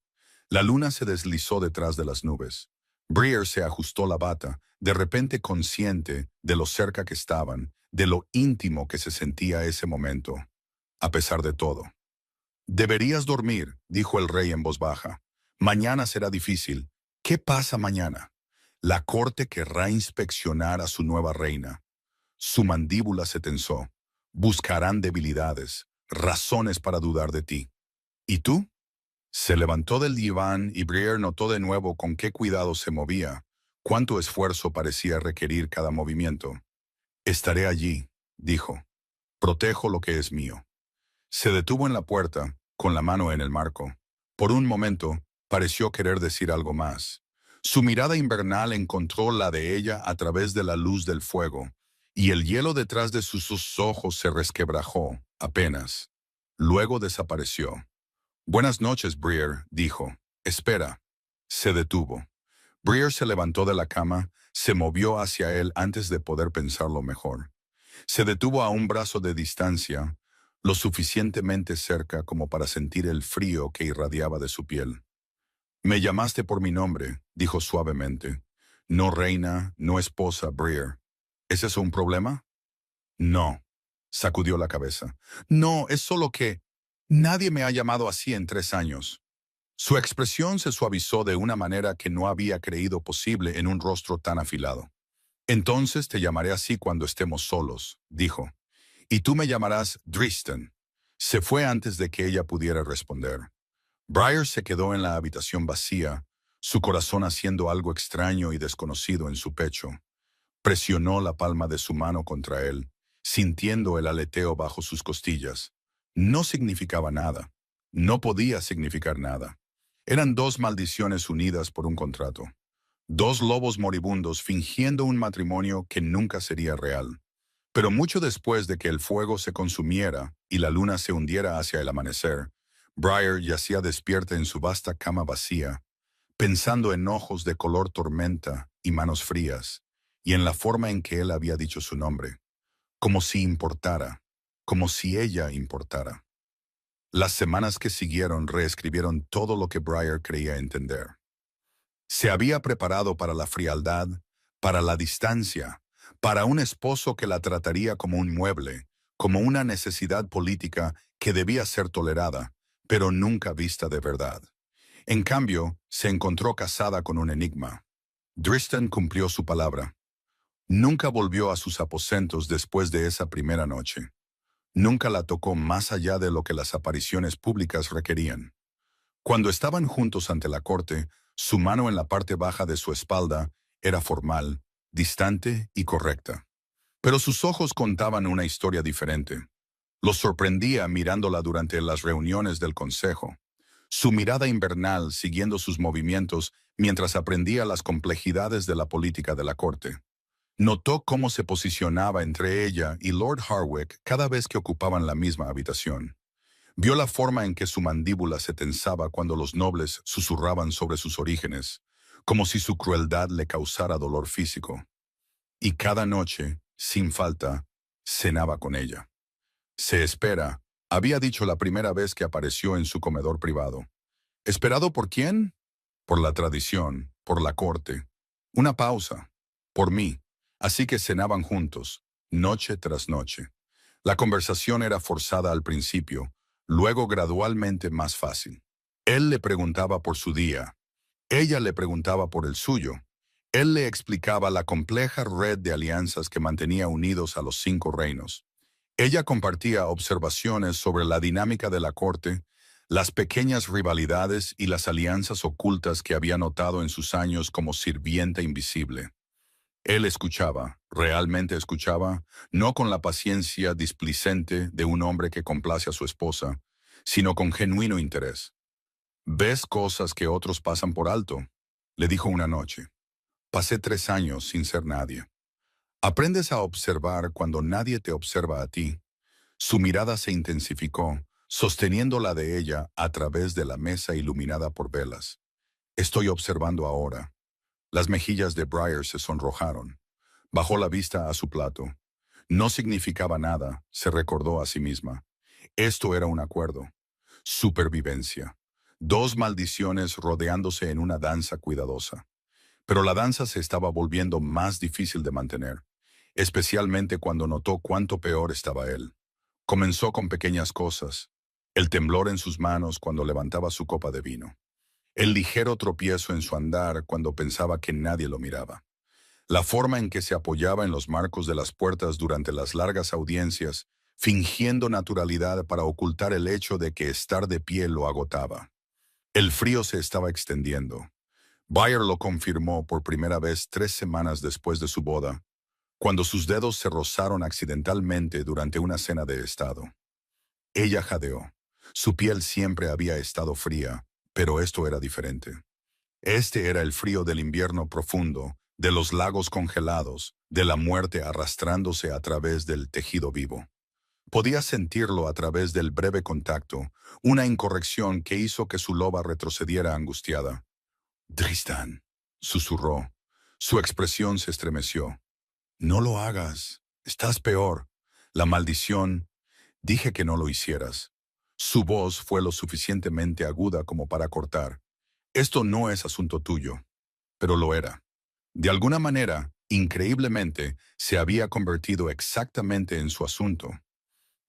La luna se deslizó detrás de las nubes. Breer se ajustó la bata, de repente consciente de lo cerca que estaban, de lo íntimo que se sentía ese momento. A pesar de todo. «Deberías dormir», dijo el rey en voz baja. «Mañana será difícil». «¿Qué pasa mañana?» «La corte querrá inspeccionar a su nueva reina». Su mandíbula se tensó. Buscarán debilidades, razones para dudar de ti. ¿Y tú? Se levantó del diván y Briere notó de nuevo con qué cuidado se movía, cuánto esfuerzo parecía requerir cada movimiento. Estaré allí, dijo. Protejo lo que es mío. Se detuvo en la puerta, con la mano en el marco. Por un momento, pareció querer decir algo más. Su mirada invernal encontró la de ella a través de la luz del fuego, y el hielo detrás de sus ojos se resquebrajó, apenas. Luego desapareció. Buenas noches, Briere, dijo. Espera. Se detuvo. Briere se levantó de la cama, se movió hacia él antes de poder pensarlo mejor. Se detuvo a un brazo de distancia, lo suficientemente cerca como para sentir el frío que irradiaba de su piel. Me llamaste por mi nombre, dijo suavemente. No reina, no esposa, Briere. ¿Es eso un problema? No, sacudió la cabeza. No, es solo que nadie me ha llamado así en 3 años. Su expresión se suavizó de una manera que no había creído posible en un rostro tan afilado. Entonces te llamaré así cuando estemos solos, dijo. Y tú me llamarás Dristan. Se fue antes de que ella pudiera responder. Briar se quedó en la habitación vacía, su corazón haciendo algo extraño y desconocido en su pecho. Presionó la palma de su mano contra él, sintiendo el aleteo bajo sus costillas. No significaba nada. No podía significar nada. Eran dos maldiciones unidas por un contrato. Dos lobos moribundos fingiendo un matrimonio que nunca sería real. Pero mucho después de que el fuego se consumiera y la luna se hundiera hacia el amanecer, Briar yacía despierta en su vasta cama vacía, pensando en ojos de color tormenta y manos frías, y en la forma en que él había dicho su nombre, como si importara, como si ella importara. Las semanas que siguieron reescribieron todo lo que Briar creía entender. Se había preparado para la frialdad, para la distancia, para un esposo que la trataría como un mueble, como una necesidad política que debía ser tolerada, pero nunca vista de verdad. En cambio, se encontró casada con un enigma. Dristan cumplió su palabra. Nunca volvió a sus aposentos después de esa primera noche. Nunca la tocó más allá de lo que las apariciones públicas requerían. Cuando estaban juntos ante la corte, su mano en la parte baja de su espalda era formal, distante y correcta. Pero sus ojos contaban una historia diferente. Los sorprendía mirándola durante las reuniones del consejo. Su mirada invernal siguiendo sus movimientos mientras aprendía las complejidades de la política de la corte. Notó cómo se posicionaba entre ella y Lord Harwick cada vez que ocupaban la misma habitación. Vio la forma en que su mandíbula se tensaba cuando los nobles susurraban sobre sus orígenes, como si su crueldad le causara dolor físico. Y cada noche, sin falta, cenaba con ella. Se espera, había dicho la primera vez que apareció en su comedor privado. ¿Esperado por quién? Por la tradición, por la corte. Una pausa. Por mí. Así que cenaban juntos, noche tras noche. La conversación era forzada al principio, luego gradualmente más fácil. Él le preguntaba por su día. Ella le preguntaba por el suyo. Él le explicaba la compleja red de alianzas que mantenía unidos a los 5 reinos. Ella compartía observaciones sobre la dinámica de la corte, las pequeñas rivalidades y las alianzas ocultas que había notado en sus años como sirvienta invisible. Él escuchaba, realmente escuchaba, no con la paciencia displicente de un hombre que complace a su esposa, sino con genuino interés. «¿Ves cosas que otros pasan por alto?», le dijo una noche. «Pasé 3 años sin ser nadie. Aprendes a observar cuando nadie te observa a ti». Su mirada se intensificó, sosteniendo la de ella a través de la mesa iluminada por velas. «Estoy observando ahora». Las mejillas de Briar se sonrojaron. Bajó la vista a su plato. No significaba nada, se recordó a sí misma. Esto era un acuerdo. Supervivencia. 2 maldiciones rodeándose en una danza cuidadosa. Pero la danza se estaba volviendo más difícil de mantener, especialmente cuando notó cuánto peor estaba él. Comenzó con pequeñas cosas. El temblor en sus manos cuando levantaba su copa de vino. El ligero tropiezo en su andar cuando pensaba que nadie lo miraba. La forma en que se apoyaba en los marcos de las puertas durante las largas audiencias, fingiendo naturalidad para ocultar el hecho de que estar de pie lo agotaba. El frío se estaba extendiendo. Breyer lo confirmó por primera vez 3 semanas después de su boda, cuando sus dedos se rozaron accidentalmente durante una cena de estado. Ella jadeó. Su piel siempre había estado fría, pero esto era diferente. Este era el frío del invierno profundo, de los lagos congelados, de la muerte arrastrándose a través del tejido vivo. Podía sentirlo a través del breve contacto, una incorrección que hizo que su loba retrocediera angustiada. «Tristan», susurró. Su expresión se estremeció. «No lo hagas. Estás peor. La maldición. Dije que no lo hicieras». Su voz fue lo suficientemente aguda como para cortar. «Esto no es asunto tuyo». Pero lo era. De alguna manera, increíblemente, se había convertido exactamente en su asunto.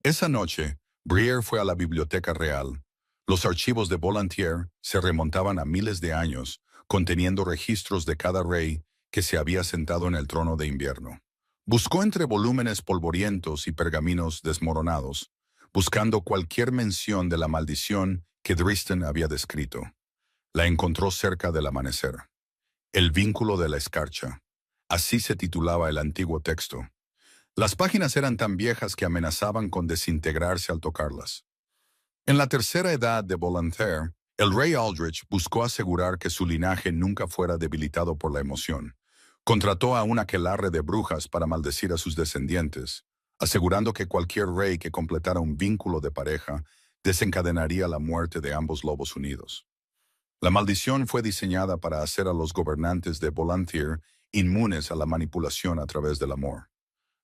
Esa noche, Breyer fue a la Biblioteca Real. Los archivos de Volontiers se remontaban a miles de años, conteniendo registros de cada rey que se había sentado en el trono de invierno. Buscó entre volúmenes polvorientos y pergaminos desmoronados, buscando cualquier mención de la maldición que Driston había descrito. La encontró cerca del amanecer. El vínculo de la escarcha. Así se titulaba el antiguo texto. Las páginas eran tan viejas que amenazaban con desintegrarse al tocarlas. En la tercera edad de Volontaire, el rey Aldrich buscó asegurar que su linaje nunca fuera debilitado por la emoción. Contrató a un aquelarre de brujas para maldecir a sus descendientes, asegurando que cualquier rey que completara un vínculo de pareja desencadenaría la muerte de ambos lobos unidos. La maldición fue diseñada para hacer a los gobernantes de Volontiers inmunes a la manipulación a través del amor.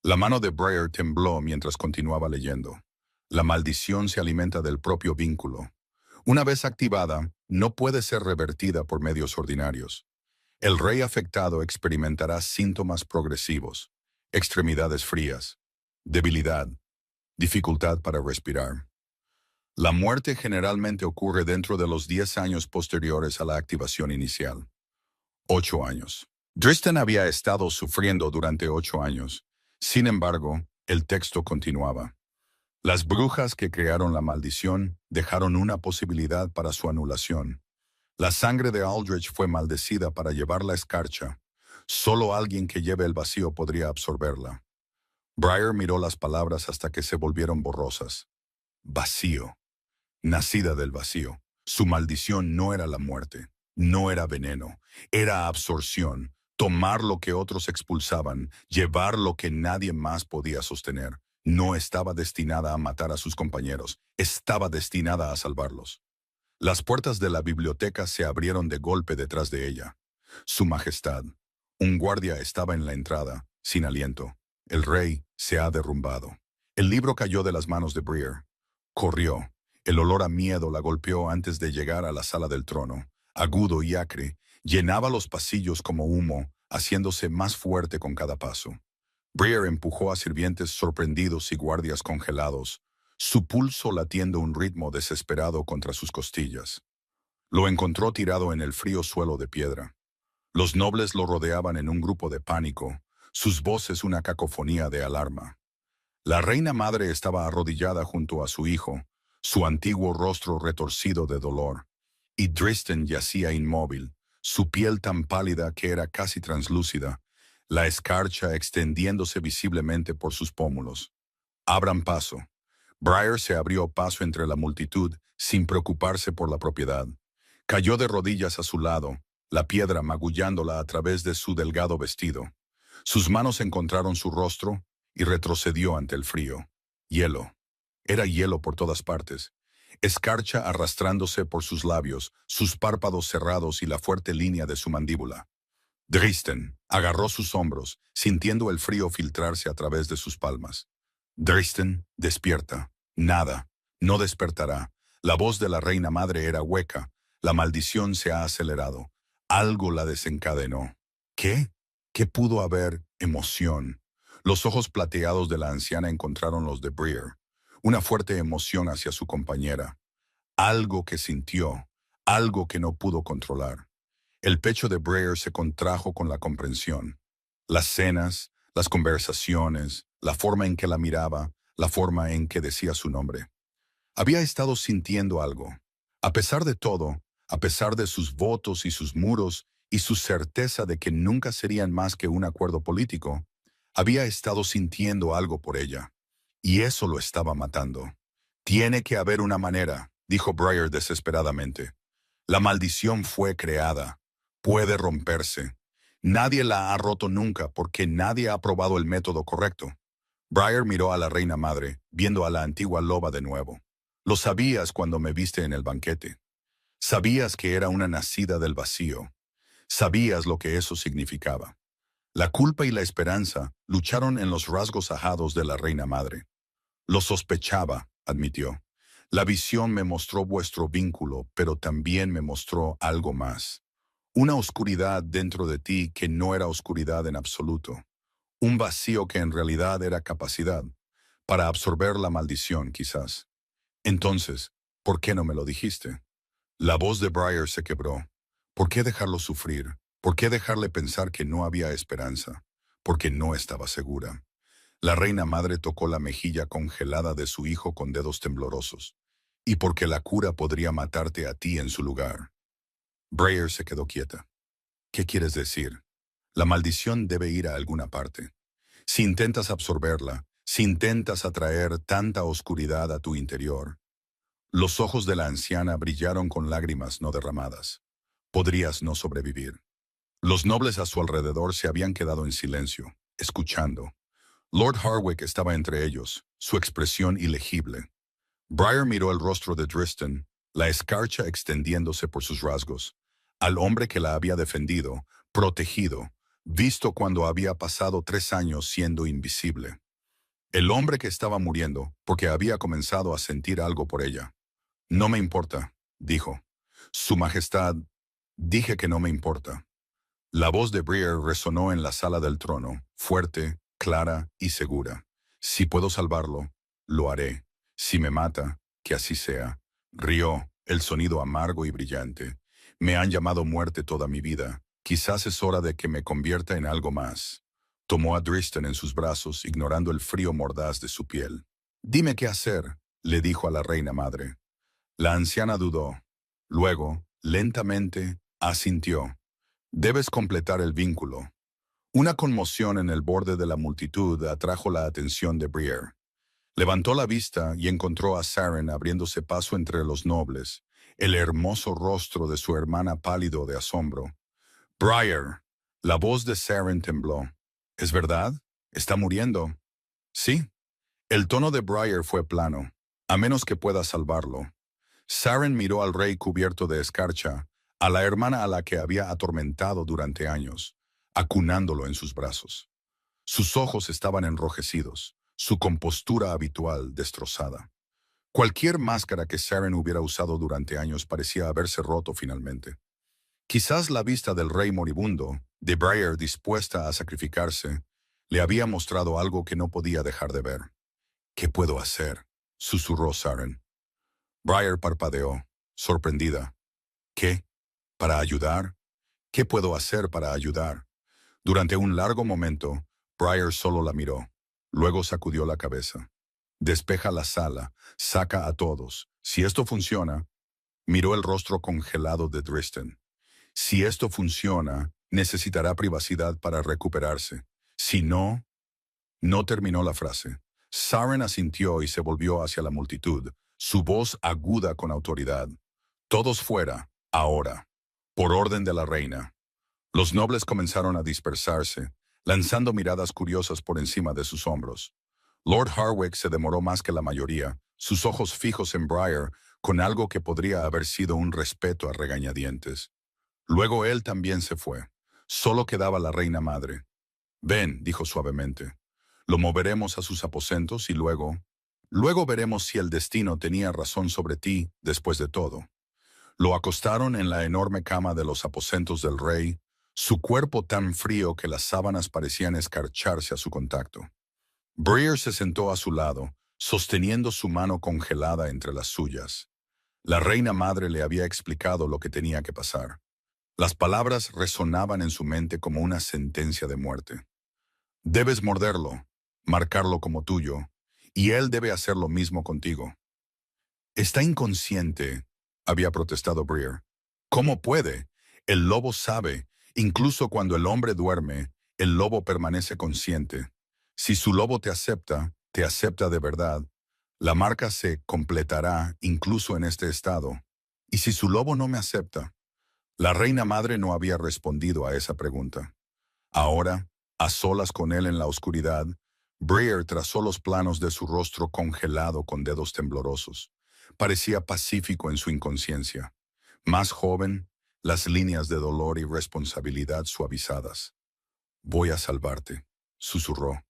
La mano de Breyer tembló mientras continuaba leyendo. La maldición se alimenta del propio vínculo. Una vez activada, no puede ser revertida por medios ordinarios. El rey afectado experimentará síntomas progresivos, extremidades frías, debilidad, dificultad para respirar. La muerte generalmente ocurre dentro de los 10 años posteriores a la activación inicial. 8 años. Driston había estado sufriendo durante 8 años. Sin embargo, el texto continuaba. Las brujas que crearon la maldición dejaron una posibilidad para su anulación. La sangre de Aldrich fue maldecida para llevar la escarcha. Solo alguien que lleve el vacío podría absorberla. Breyer miró las palabras hasta que se volvieron borrosas. Vacío. Nacida del vacío. Su maldición no era la muerte, no era veneno, era absorción. Tomar lo que otros expulsaban, llevar lo que nadie más podía sostener. No estaba destinada a matar a sus compañeros, estaba destinada a salvarlos. Las puertas de la biblioteca se abrieron de golpe detrás de ella. Su Majestad. Un guardia estaba en la entrada, sin aliento. El rey se ha derrumbado. El libro cayó de las manos de Breyer. Corrió. El olor a miedo la golpeó antes de llegar a la sala del trono. Agudo y acre, llenaba los pasillos como humo, haciéndose más fuerte con cada paso. Breyer empujó a sirvientes sorprendidos y guardias congelados, su pulso latiendo un ritmo desesperado contra sus costillas. Lo encontró tirado en el frío suelo de piedra. Los nobles lo rodeaban en un grupo de pánico, sus voces una cacofonía de alarma. La reina madre estaba arrodillada junto a su hijo, su antiguo rostro retorcido de dolor, y Driston yacía inmóvil, su piel tan pálida que era casi translúcida, la escarcha extendiéndose visiblemente por sus pómulos. Abran paso. Breyer se abrió paso entre la multitud, sin preocuparse por la propiedad. Cayó de rodillas a su lado, la piedra magullándola a través de su delgado vestido. Sus manos encontraron su rostro y retrocedió ante el frío. Hielo. Era hielo por todas partes. Escarcha arrastrándose por sus labios, sus párpados cerrados y la fuerte línea de su mandíbula. Driston agarró sus hombros, sintiendo el frío filtrarse a través de sus palmas. Driston, despierta. Nada. No despertará. La voz de la reina madre era hueca. La maldición se ha acelerado. Algo la desencadenó. ¿Qué? ¿Qué pudo haber? Emoción. Los ojos plateados de la anciana encontraron los de Breyer. Una fuerte emoción hacia su compañera. Algo que sintió. Algo que no pudo controlar. El pecho de Breyer se contrajo con la comprensión. Las cenas, las conversaciones, la forma en que la miraba, la forma en que decía su nombre. Había estado sintiendo algo. A pesar de todo, a pesar de sus votos y sus muros y su certeza de que nunca serían más que un acuerdo político, había estado sintiendo algo por ella. Y eso lo estaba matando. Tiene que haber una manera, dijo Briar desesperadamente. La maldición fue creada. Puede romperse. Nadie la ha roto nunca porque nadie ha probado el método correcto. Briar miró a la reina madre, viendo a la antigua loba de nuevo. Lo sabías cuando me viste en el banquete. Sabías que era una nacida del vacío. Sabías lo que eso significaba. La culpa y la esperanza lucharon en los rasgos ajados de la reina madre. Lo sospechaba, admitió. La visión me mostró vuestro vínculo, pero también me mostró algo más. Una oscuridad dentro de ti que no era oscuridad en absoluto. Un vacío que en realidad era capacidad, para absorber la maldición, quizás. Entonces, ¿por qué no me lo dijiste? La voz de Briar se quebró. ¿Por qué dejarlo sufrir? ¿Por qué dejarle pensar que no había esperanza? Porque no estaba segura. La reina madre tocó la mejilla congelada de su hijo con dedos temblorosos. Y porque la cura podría matarte a ti en su lugar. Briar se quedó quieta. ¿Qué quieres decir? La maldición debe ir a alguna parte. Si intentas absorberla, si intentas atraer tanta oscuridad a tu interior. Los ojos de la anciana brillaron con lágrimas no derramadas. Podrías no sobrevivir. Los nobles a su alrededor se habían quedado en silencio, escuchando. Lord Harwick estaba entre ellos, su expresión ilegible. Briar miró el rostro de Driston, la escarcha extendiéndose por sus rasgos, al hombre que la había defendido, protegido, visto cuando había pasado 3 años siendo invisible. El hombre que estaba muriendo porque había comenzado a sentir algo por ella. No me importa, dijo. Su Majestad, dije que no me importa. La voz de Briar resonó en la sala del trono, fuerte, clara y segura. Si puedo salvarlo, lo haré. Si me mata, que así sea. Rió, el sonido amargo y brillante. Me han llamado muerte toda mi vida. Quizás es hora de que me convierta en algo más. Tomó a Driston en sus brazos, ignorando el frío mordaz de su piel. Dime qué hacer, le dijo a la reina madre. La anciana dudó. Luego, lentamente, asintió. Debes completar el vínculo. Una conmoción en el borde de la multitud atrajo la atención de Briar. Levantó la vista y encontró a Saren abriéndose paso entre los nobles, el hermoso rostro de su hermana pálido de asombro. Briar. La voz de Saren tembló. ¿Es verdad? ¿Está muriendo? Sí. El tono de Briar fue plano. A menos que pueda salvarlo. Saren miró al rey cubierto de escarcha, a la hermana a la que había atormentado durante años, acunándolo en sus brazos. Sus ojos estaban enrojecidos, su compostura habitual destrozada. Cualquier máscara que Saren hubiera usado durante años parecía haberse roto finalmente. Quizás la vista del rey moribundo, de Briar dispuesta a sacrificarse, le había mostrado algo que no podía dejar de ver. ¿Qué puedo hacer?, susurró Saren. Briar parpadeó, sorprendida. ¿Qué? ¿Para ayudar? ¿Qué puedo hacer para ayudar? Durante un largo momento, Briar solo la miró. Luego sacudió la cabeza. Despeja la sala, saca a todos. Si esto funciona, miró el rostro congelado de Driston. Si esto funciona, necesitará privacidad para recuperarse. Si no, no terminó la frase. Saren asintió y se volvió hacia la multitud, su voz aguda con autoridad. Todos fuera, ahora, por orden de la reina. Los nobles comenzaron a dispersarse, lanzando miradas curiosas por encima de sus hombros. Lord Harwick se demoró más que la mayoría, sus ojos fijos en Briar, con algo que podría haber sido un respeto a regañadientes. Luego él también se fue. Solo quedaba la reina madre. Ven, dijo suavemente. Lo moveremos a sus aposentos y luego veremos si el destino tenía razón sobre ti después de todo. Lo acostaron en la enorme cama de los aposentos del rey, su cuerpo tan frío que las sábanas parecían escarcharse a su contacto. Briar se sentó a su lado, sosteniendo su mano congelada entre las suyas. La reina madre le había explicado lo que tenía que pasar. Las palabras resonaban en su mente como una sentencia de muerte. Debes morderlo, marcarlo como tuyo, y él debe hacer lo mismo contigo. Está inconsciente, había protestado Breer. ¿Cómo puede? El lobo sabe, incluso cuando el hombre duerme, el lobo permanece consciente. Si su lobo te acepta de verdad, la marca se completará incluso en este estado. ¿Y si su lobo no me acepta? La reina madre no había respondido a esa pregunta. Ahora, a solas con él en la oscuridad, Breer trazó los planos de su rostro congelado con dedos temblorosos. Parecía pacífico en su inconsciencia. Más joven, las líneas de dolor y responsabilidad suavizadas. «Voy a salvarte», susurró,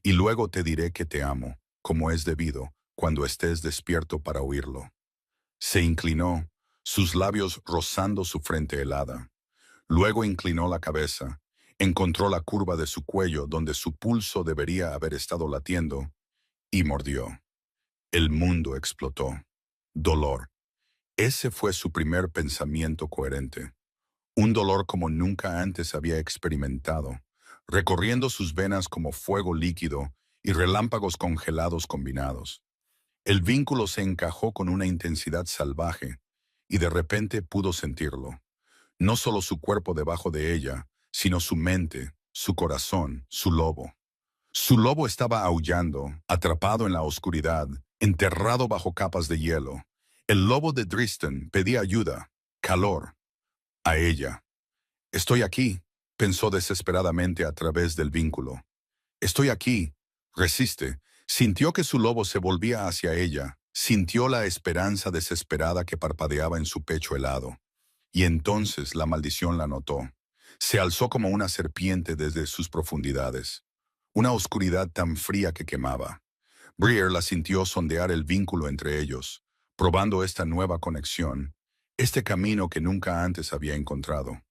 «y luego te diré que te amo, como es debido, cuando estés despierto para oírlo». Se inclinó, sus labios rozando su frente helada. Luego inclinó la cabeza, encontró la curva de su cuello donde su pulso debería haber estado latiendo, y mordió. El mundo explotó. Dolor. Ese fue su primer pensamiento coherente. Un dolor como nunca antes había experimentado, recorriendo sus venas como fuego líquido y relámpagos congelados combinados. El vínculo se encajó con una intensidad salvaje, y de repente pudo sentirlo. No solo su cuerpo debajo de ella, sino su mente, su corazón, su lobo. Su lobo estaba aullando, atrapado en la oscuridad, enterrado bajo capas de hielo. El lobo de Driston pedía ayuda, calor. A ella. «Estoy aquí», pensó desesperadamente a través del vínculo. «Estoy aquí». Resiste. Sintió que su lobo se volvía hacia ella. Sintió la esperanza desesperada que parpadeaba en su pecho helado. Y entonces la maldición la notó. Se alzó como una serpiente desde sus profundidades. Una oscuridad tan fría que quemaba. Breer la sintió sondear el vínculo entre ellos, probando esta nueva conexión, este camino que nunca antes había encontrado.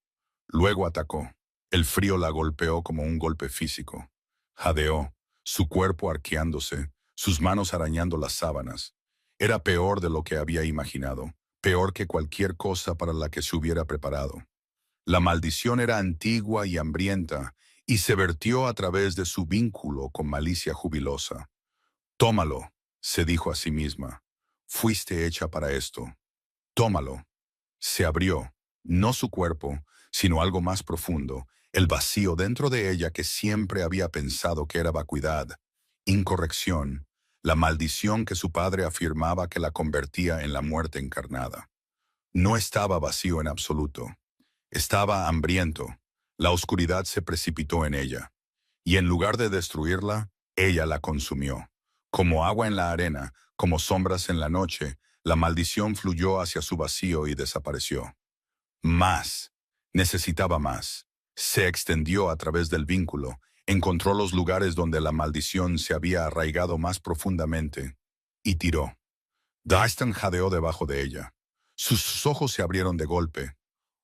Luego atacó. El frío la golpeó como un golpe físico. Jadeó, su cuerpo arqueándose, sus manos arañando las sábanas. Era peor de lo que había imaginado, peor que cualquier cosa para la que se hubiera preparado. La maldición era antigua y hambrienta, y se vertió a través de su vínculo con malicia jubilosa. «Tómalo», se dijo a sí misma. «Fuiste hecha para esto. Tómalo». Se abrió, no su cuerpo, sino algo más profundo, el vacío dentro de ella que siempre había pensado que era vacuidad, incorrección, la maldición que su padre afirmaba que la convertía en la muerte encarnada. No estaba vacío en absoluto. Estaba hambriento. La oscuridad se precipitó en ella. Y en lugar de destruirla, ella la consumió. Como agua en la arena, como sombras en la noche, la maldición fluyó hacia su vacío y desapareció. Más. Necesitaba más. Se extendió a través del vínculo, encontró los lugares donde la maldición se había arraigado más profundamente, y tiró. Dyston jadeó debajo de ella. Sus ojos se abrieron de golpe.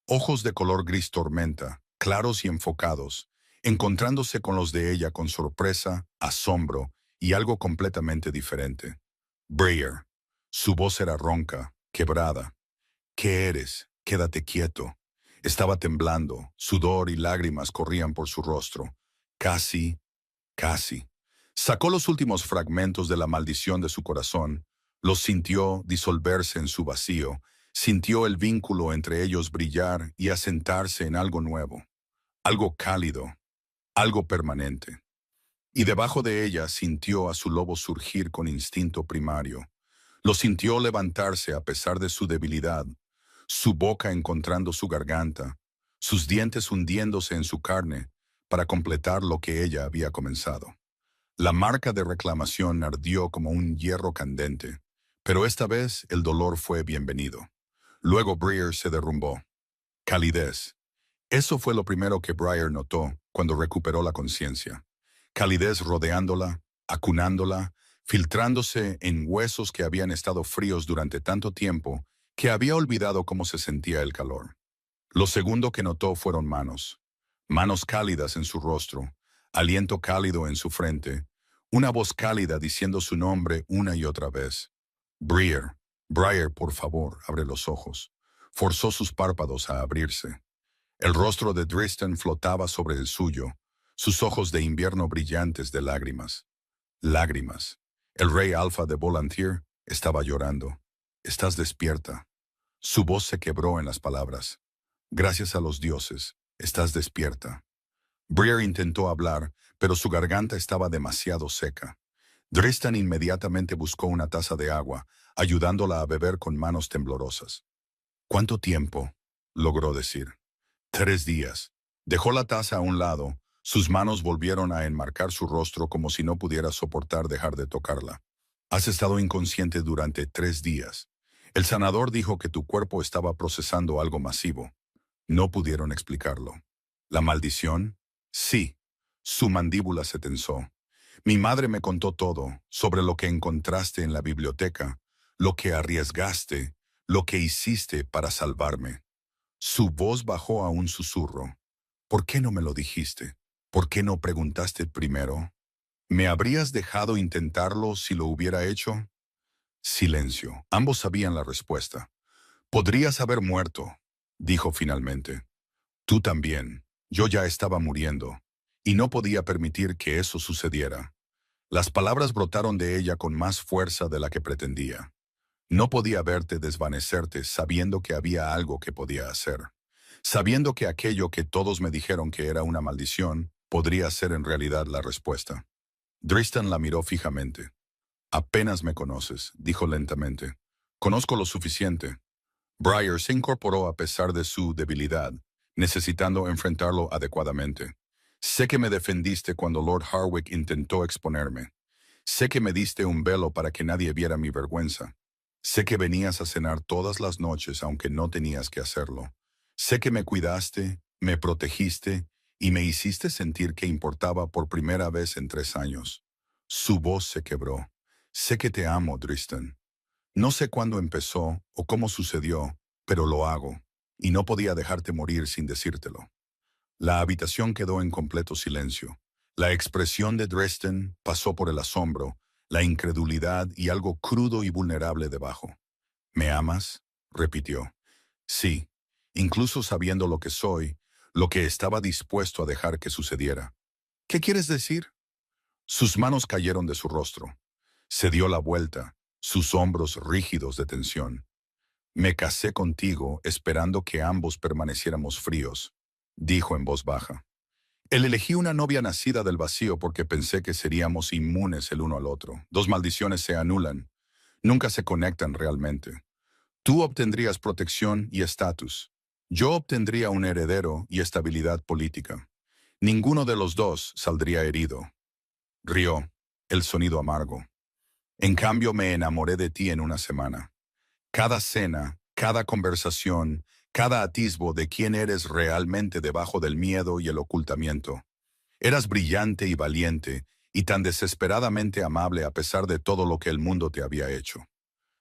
Ojos de color gris tormenta, claros y enfocados, encontrándose con los de ella con sorpresa, asombro y algo completamente diferente. Breer. Su voz era ronca, quebrada. «¿Qué eres? Quédate quieto». Estaba temblando, sudor y lágrimas corrían por su rostro. Casi. Sacó los últimos fragmentos de la maldición de su corazón, los sintió disolverse en su vacío, sintió el vínculo entre ellos brillar y asentarse en algo nuevo, algo cálido, algo permanente. Y debajo de ella sintió a su lobo surgir con instinto primario. Lo sintió levantarse a pesar de su debilidad, su boca encontrando su garganta, sus dientes hundiéndose en su carne para completar lo que ella había comenzado. La marca de reclamación ardió como un hierro candente, pero esta vez el dolor fue bienvenido. Luego Breer se derrumbó. Calidez. Eso fue lo primero que Breer notó cuando recuperó la conciencia. Calidez rodeándola, acunándola, filtrándose en huesos que habían estado fríos durante tanto tiempo que había olvidado cómo se sentía el calor. Lo segundo que notó fueron manos. Manos cálidas en su rostro, aliento cálido en su frente, una voz cálida diciendo su nombre una y otra vez. Breer. Breer, por favor, abre los ojos. Forzó sus párpados a abrirse. El rostro de Driston flotaba sobre el suyo, sus ojos de invierno brillantes de lágrimas. Lágrimas. El rey Alfa de Volantir estaba llorando. Estás despierta. Su voz se quebró en las palabras. Gracias a los dioses, estás despierta. Briar intentó hablar, pero su garganta estaba demasiado seca. Dristan inmediatamente buscó una taza de agua, ayudándola a beber con manos temblorosas. ¿Cuánto tiempo?, logró decir. 3 días. Dejó la taza a un lado. Sus manos volvieron a enmarcar su rostro como si no pudiera soportar dejar de tocarla. Has estado inconsciente durante 3 días. El sanador dijo que tu cuerpo estaba procesando algo masivo. No pudieron explicarlo. ¿La maldición? Sí. Su mandíbula se tensó. Mi madre me contó todo sobre lo que encontraste en la biblioteca, lo que arriesgaste, lo que hiciste para salvarme. Su voz bajó a un susurro. ¿Por qué no me lo dijiste? ¿Por qué no preguntaste primero? ¿Me habrías dejado intentarlo si lo hubiera hecho? Silencio. Ambos sabían la respuesta. Podrías haber muerto, dijo finalmente. Tú también. Yo ya estaba muriendo, y no podía permitir que eso sucediera. Las palabras brotaron de ella con más fuerza de la que pretendía. No podía verte desvanecerte sabiendo que había algo que podía hacer. Sabiendo que aquello que todos me dijeron que era una maldición, podría ser en realidad la respuesta. Dristan la miró fijamente. Apenas me conoces, dijo lentamente. Conozco lo suficiente. Briar se incorporó a pesar de su debilidad, necesitando enfrentarlo adecuadamente. Sé que me defendiste cuando Lord Harwick intentó exponerme. Sé que me diste un velo para que nadie viera mi vergüenza. Sé que venías a cenar todas las noches aunque no tenías que hacerlo. Sé que me cuidaste, me protegiste y me hiciste sentir que importaba por primera vez en 3 años. Su voz se quebró. Sé que te amo, Dristan. No sé cuándo empezó o cómo sucedió, pero lo hago, y no podía dejarte morir sin decírtelo. La habitación quedó en completo silencio. La expresión de Dristan pasó por el asombro, la incredulidad y algo crudo y vulnerable debajo. ¿Me amas?, repitió. Sí, incluso sabiendo lo que soy, lo que estaba dispuesto a dejar que sucediera. ¿Qué quieres decir? Sus manos cayeron de su rostro. Se dio la vuelta, sus hombros rígidos de tensión. Me casé contigo esperando que ambos permaneciéramos fríos, dijo en voz baja. Elegí una novia nacida del vacío porque pensé que seríamos inmunes el uno al otro. 2 maldiciones se anulan, nunca se conectan realmente. Tú obtendrías protección y estatus. Yo obtendría un heredero y estabilidad política. Ninguno de los dos saldría herido. Rió, el sonido amargo. En cambio me enamoré de ti en una semana. Cada cena, cada conversación, cada atisbo de quién eres realmente debajo del miedo y el ocultamiento. Eras brillante y valiente, y tan desesperadamente amable a pesar de todo lo que el mundo te había hecho.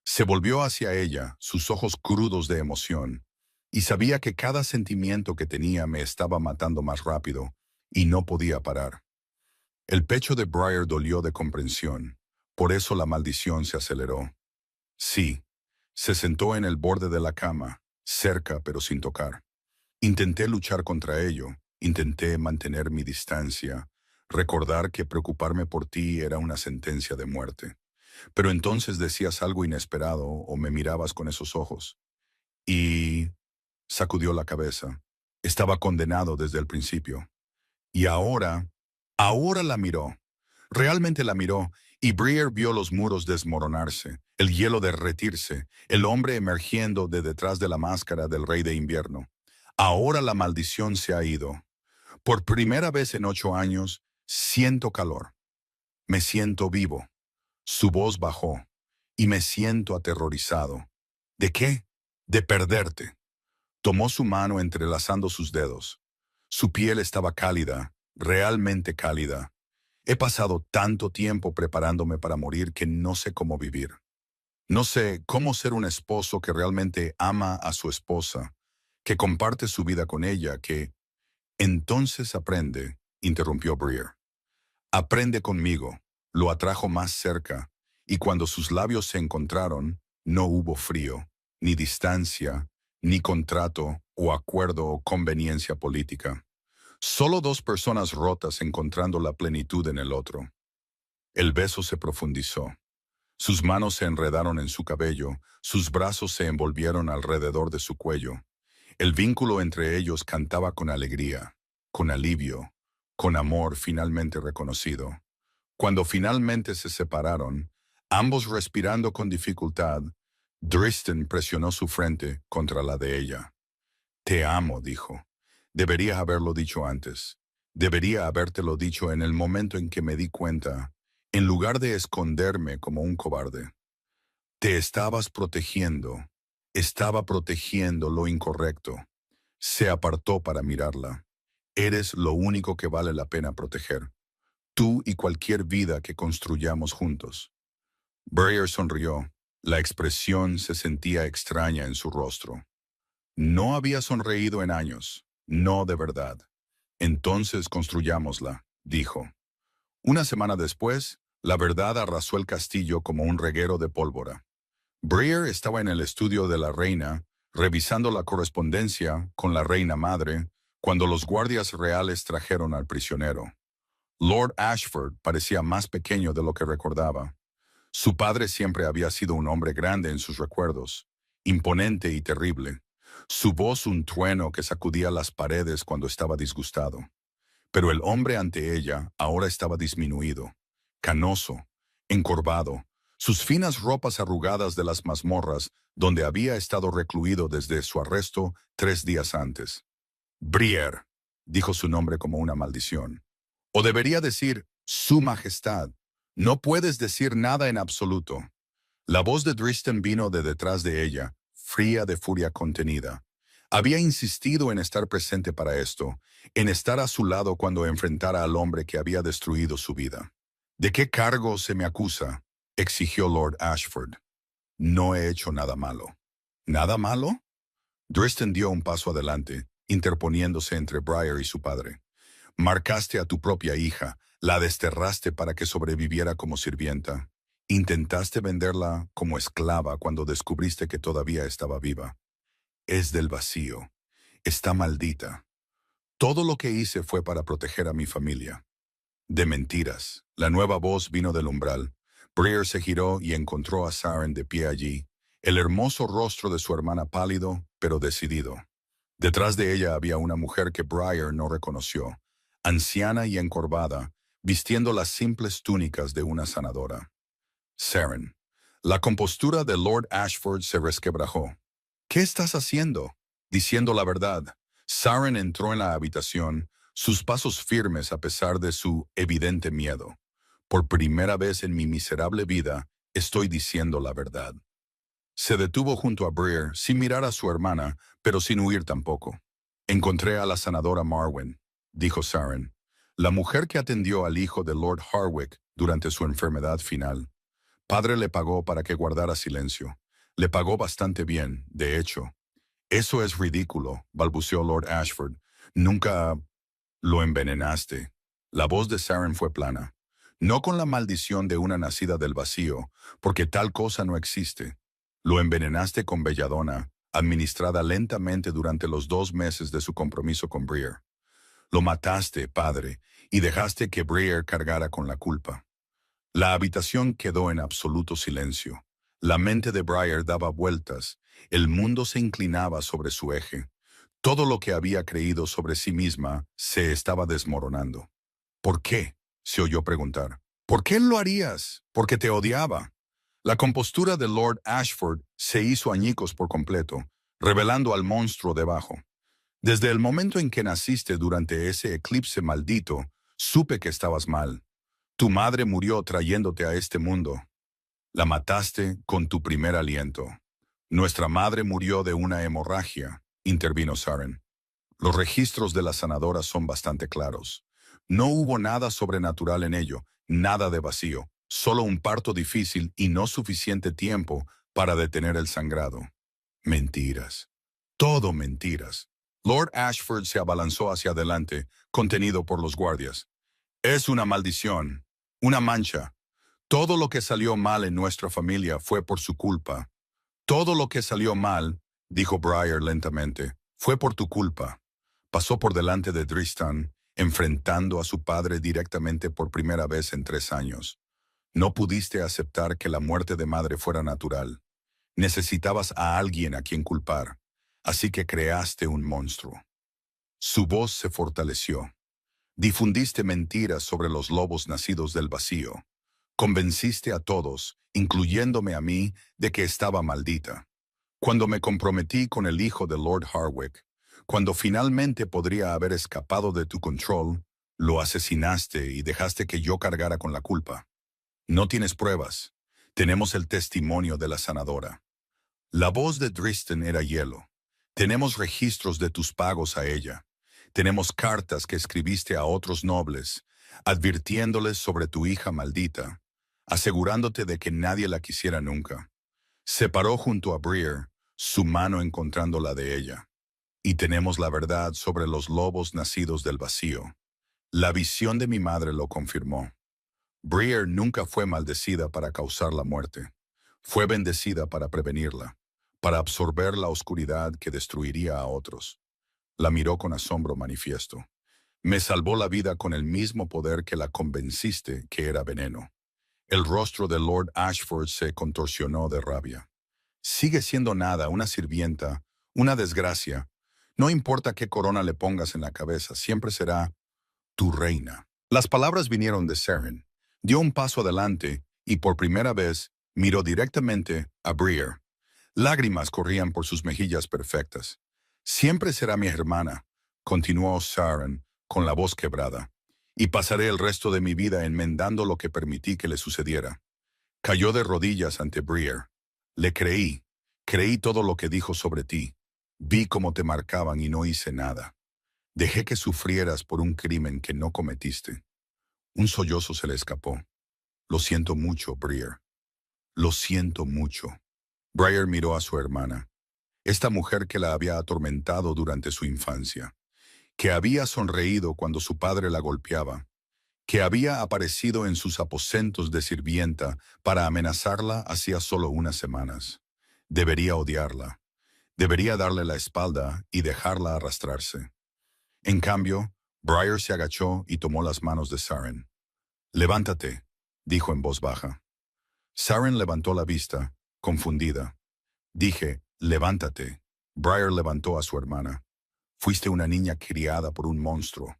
Se volvió hacia ella, sus ojos crudos de emoción, y sabía que cada sentimiento que tenía me estaba matando más rápido, y no podía parar. El pecho de Briar dolió de comprensión, por eso la maldición se aceleró. Sí, se sentó en el borde de la cama, cerca pero sin tocar. Intenté luchar contra ello, intenté mantener mi distancia, recordar que preocuparme por ti era una sentencia de muerte. Pero entonces decías algo inesperado o me mirabas con esos ojos. Y sacudió la cabeza. Estaba condenado desde el principio. Y ahora la miró. Realmente la miró, y Briar vio los muros desmoronarse, el hielo derretirse, el hombre emergiendo de detrás de la máscara del rey de invierno. Ahora la maldición se ha ido. Por primera vez en 8 años, siento calor. Me siento vivo. Su voz bajó, y me siento aterrorizado. ¿De qué? De perderte. Tomó su mano entrelazando sus dedos. Su piel estaba cálida, realmente cálida. He pasado tanto tiempo preparándome para morir que no sé cómo vivir. No sé cómo ser un esposo que realmente ama a su esposa, que comparte su vida con ella, que... Entonces aprende, interrumpió Briar. Aprende conmigo. Lo atrajo más cerca, y cuando sus labios se encontraron, no hubo frío, ni distancia, ni contrato o acuerdo o conveniencia política. Solo 2 personas rotas encontrando la plenitud en el otro. El beso se profundizó. Sus manos se enredaron en su cabello, sus brazos se envolvieron alrededor de su cuello. El vínculo entre ellos cantaba con alegría, con alivio, con amor finalmente reconocido. Cuando finalmente se separaron, ambos respirando con dificultad, Driston presionó su frente contra la de ella. Te amo, dijo. Debería haberlo dicho antes. Debería habértelo dicho en el momento en que me di cuenta, en lugar de esconderme como un cobarde. Te estabas protegiendo. Estaba protegiendo lo incorrecto. Se apartó para mirarla. Eres lo único que vale la pena proteger. Tú y cualquier vida que construyamos juntos. Briar sonrió. La expresión se sentía extraña en su rostro. No había sonreído en años. No de verdad. Entonces construyámosla, dijo. Una semana después, la verdad arrasó el castillo como un reguero de pólvora. Briar estaba en el estudio de la reina, revisando la correspondencia con la reina madre, cuando los guardias reales trajeron al prisionero. Lord Ashford parecía más pequeño de lo que recordaba. Su padre siempre había sido un hombre grande en sus recuerdos, imponente y terrible. Su voz un trueno que sacudía las paredes cuando estaba disgustado. Pero el hombre ante ella ahora estaba disminuido, canoso, encorvado, sus finas ropas arrugadas de las mazmorras donde había estado recluido desde su arresto 3 días antes. Briar, dijo su nombre como una maldición. O debería decir, Su Majestad. No puedes decir nada en absoluto. La voz de Driston vino de detrás de ella, fría de furia contenida. Había insistido en estar presente para esto, en estar a su lado cuando enfrentara al hombre que había destruido su vida. ¿De qué cargo se me acusa?, exigió Lord Ashford. No he hecho nada malo. ¿Nada malo? Driston dio un paso adelante, interponiéndose entre Briar y su padre. Marcaste a tu propia hija, la desterraste para que sobreviviera como sirvienta. Intentaste venderla como esclava cuando descubriste que todavía estaba viva. Es del vacío. Está maldita. Todo lo que hice fue para proteger a mi familia. De mentiras. La nueva voz vino del umbral. Briar se giró y encontró a Saren de pie allí, el hermoso rostro de su hermana pálido, pero decidido. Detrás de ella había una mujer que Briar no reconoció, anciana y encorvada, vistiendo las simples túnicas de una sanadora. Saren. La compostura de Lord Ashford se resquebrajó. ¿Qué estás haciendo? Diciendo la verdad. Saren entró en la habitación, sus pasos firmes a pesar de su evidente miedo. Por primera vez en mi miserable vida, estoy diciendo la verdad. Se detuvo junto a Briar, sin mirar a su hermana, pero sin huir tampoco. Encontré a la sanadora Marwen, dijo Saren, la mujer que atendió al hijo de Lord Harwick durante su enfermedad final. Padre le pagó para que guardara silencio. Le pagó bastante bien, de hecho. Eso es ridículo, balbuceó Lord Ashford. Nunca lo envenenaste. La voz de Saren fue plana. No con la maldición de una nacida del vacío, porque tal cosa no existe. Lo envenenaste con belladona, administrada lentamente durante los 2 meses de su compromiso con Briar. Lo mataste, padre, y dejaste que Briar cargara con la culpa. La habitación quedó en absoluto silencio. La mente de Briar daba vueltas, el mundo se inclinaba sobre su eje. Todo lo que había creído sobre sí misma se estaba desmoronando. ¿Por qué?, se oyó preguntar. ¿Por qué lo harías? Porque te odiaba. La compostura de Lord Ashford se hizo añicos por completo, revelando al monstruo debajo. Desde el momento en que naciste durante ese eclipse maldito, supe que estabas mal. Tu madre murió trayéndote a este mundo. La mataste con tu primer aliento. Nuestra madre murió de una hemorragia, intervino Saren. Los registros de la sanadora son bastante claros. No hubo nada sobrenatural en ello, nada de vacío, solo un parto difícil y no suficiente tiempo para detener el sangrado. Mentiras. Todo mentiras. Lord Ashford se abalanzó hacia adelante, contenido por los guardias. Es una maldición, una mancha. Todo lo que salió mal en nuestra familia fue por su culpa. Todo lo que salió mal, dijo Briar lentamente, fue por tu culpa. Pasó por delante de Driston, enfrentando a su padre directamente por primera vez en 3 años. No pudiste aceptar que la muerte de madre fuera natural. Necesitabas a alguien a quien culpar, así que creaste un monstruo. Su voz se fortaleció. Difundiste mentiras sobre los lobos nacidos del vacío. Convenciste a todos, incluyéndome a mí, de que estaba maldita. Cuando me comprometí con el hijo de Lord Harwick, cuando finalmente podría haber escapado de tu control, lo asesinaste y dejaste que yo cargara con la culpa. No tienes pruebas. Tenemos el testimonio de la sanadora. La voz de Driston era hielo. Tenemos registros de tus pagos a ella. Tenemos cartas que escribiste a otros nobles, advirtiéndoles sobre tu hija maldita, asegurándote de que nadie la quisiera nunca. Se paró junto a Briar, su mano encontrando la de ella. Y tenemos la verdad sobre los lobos nacidos del vacío. La visión de mi madre lo confirmó. Briar nunca fue maldecida para causar la muerte. Fue bendecida para prevenirla, para absorber la oscuridad que destruiría a otros. La miró con asombro manifiesto. Me salvó la vida con el mismo poder que la convenciste que era veneno. El rostro de Lord Ashford se contorsionó de rabia. Sigue siendo nada, una sirvienta, una desgracia. No importa qué corona le pongas en la cabeza, siempre será tu reina. Las palabras vinieron de Saren. Dio un paso adelante y por primera vez miró directamente a Briar. Lágrimas corrían por sus mejillas perfectas. Siempre será mi hermana, continuó Saren con la voz quebrada, y pasaré el resto de mi vida enmendando lo que permití que le sucediera. Cayó de rodillas ante Briar. Le creí todo lo que dijo sobre ti. Vi cómo te marcaban y no hice nada. Dejé que sufrieras por un crimen que no cometiste. Un sollozo se le escapó. Lo siento mucho, Briar. Lo siento mucho. Briar miró a su hermana, esta mujer que la había atormentado durante su infancia, que había sonreído cuando su padre la golpeaba, que había aparecido en sus aposentos de sirvienta para amenazarla hacía solo unas semanas. Debería odiarla. Debería darle la espalda y dejarla arrastrarse. En cambio, Briar se agachó y tomó las manos de Saren. «Levántate», dijo en voz baja. Saren levantó la vista, confundida. Dije, «Levántate». Briar levantó a su hermana. «Fuiste una niña criada por un monstruo.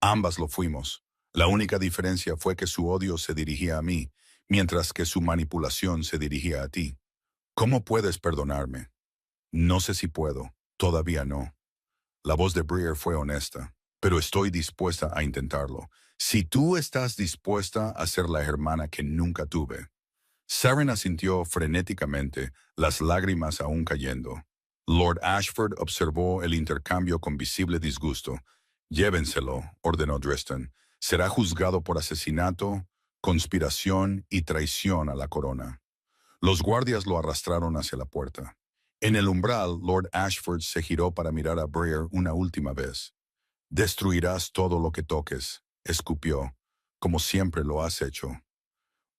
Ambas lo fuimos. La única diferencia fue que su odio se dirigía a mí, mientras que su manipulación se dirigía a ti. ¿Cómo puedes perdonarme?» «No sé si puedo. Todavía no». La voz de Briar fue honesta. «Pero estoy dispuesta a intentarlo. Si tú estás dispuesta a ser la hermana que nunca tuve». Saren asintió frenéticamente, las lágrimas aún cayendo. Lord Ashford observó el intercambio con visible disgusto. «Llévenselo», ordenó Driston. «Será juzgado por asesinato, conspiración y traición a la corona». Los guardias lo arrastraron hacia la puerta. En el umbral, Lord Ashford se giró para mirar a Briar una última vez. «Destruirás todo lo que toques», escupió, «como siempre lo has hecho».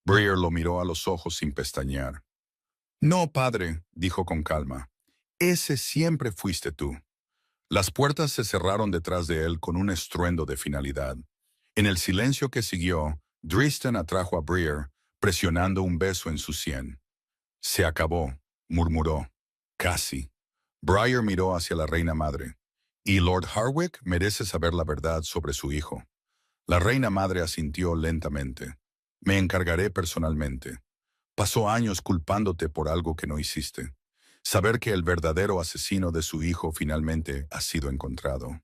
Briar lo miró a los ojos sin pestañear. «No, padre», dijo con calma. «Ese siempre fuiste tú». Las puertas se cerraron detrás de él con un estruendo de finalidad. En el silencio que siguió, Driston atrajo a Briar, presionando un beso en su sien. «Se acabó», murmuró. «Casi». Briar miró hacia la reina madre. «Y Lord Harwick merece saber la verdad sobre su hijo». La reina madre asintió lentamente. «Me encargaré personalmente». Pasó años culpándote por algo que no hiciste. Saber que el verdadero asesino de su hijo finalmente ha sido encontrado.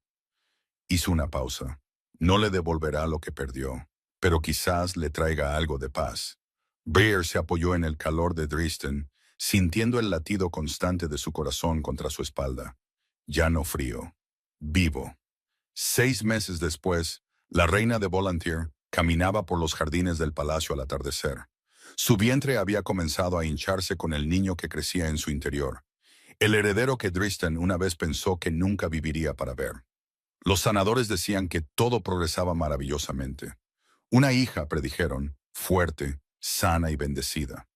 Hizo una pausa. No le devolverá lo que perdió, pero quizás le traiga algo de paz. Briar se apoyó en el calor de Driston, sintiendo el latido constante de su corazón contra su espalda. Ya no frío. Vivo. 6 meses después, la reina de Volunteer caminaba por los jardines del palacio al atardecer. Su vientre había comenzado a hincharse con el niño que crecía en su interior, el heredero que Driston una vez pensó que nunca viviría para ver. Los sanadores decían que todo progresaba maravillosamente. Una hija, predijeron, fuerte, sana y bendecida.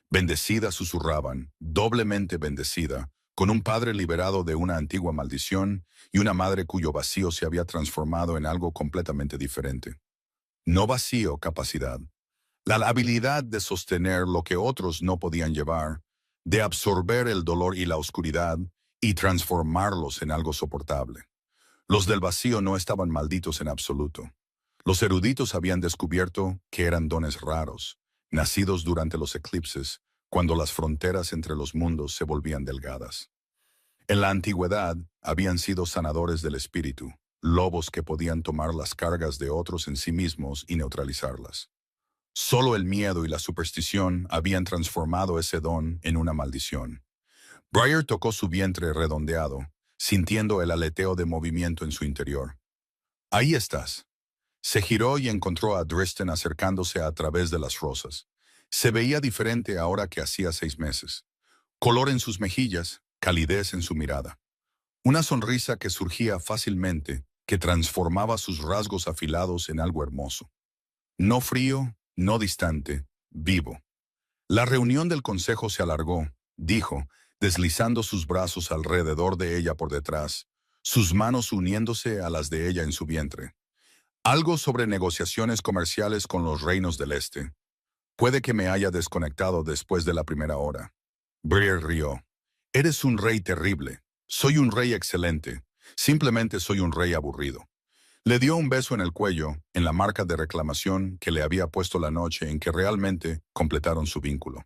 Bendecida, susurraban, doblemente bendecida, con un padre liberado de una antigua maldición y una madre cuyo vacío se había transformado en algo completamente diferente. No vacío, capacidad. La habilidad de sostener lo que otros no podían llevar, de absorber el dolor y la oscuridad y transformarlos en algo soportable. Los del vacío no estaban malditos en absoluto. Los eruditos habían descubierto que eran dones raros, nacidos durante los eclipses, cuando las fronteras entre los mundos se volvían delgadas. En la antigüedad habían sido sanadores del espíritu, lobos que podían tomar las cargas de otros en sí mismos y neutralizarlas. Solo el miedo y la superstición habían transformado ese don en una maldición. Briar tocó su vientre redondeado, sintiendo el aleteo de movimiento en su interior. Ahí estás. Se giró y encontró a Driston acercándose a través de las rosas. Se veía diferente ahora que hacía 6 meses. Color en sus mejillas, calidez en su mirada. Una sonrisa que surgía fácilmente, que transformaba sus rasgos afilados en algo hermoso. No frío, no distante, vivo. La reunión del consejo se alargó, dijo, deslizando sus brazos alrededor de ella por detrás, sus manos uniéndose a las de ella en su vientre. Algo sobre negociaciones comerciales con los reinos del este. Puede que me haya desconectado después de la primera hora. Briar rió. Eres un rey terrible. Soy un rey excelente. Simplemente soy un rey aburrido. Le dio un beso en el cuello, en la marca de reclamación que le había puesto la noche en que realmente completaron su vínculo.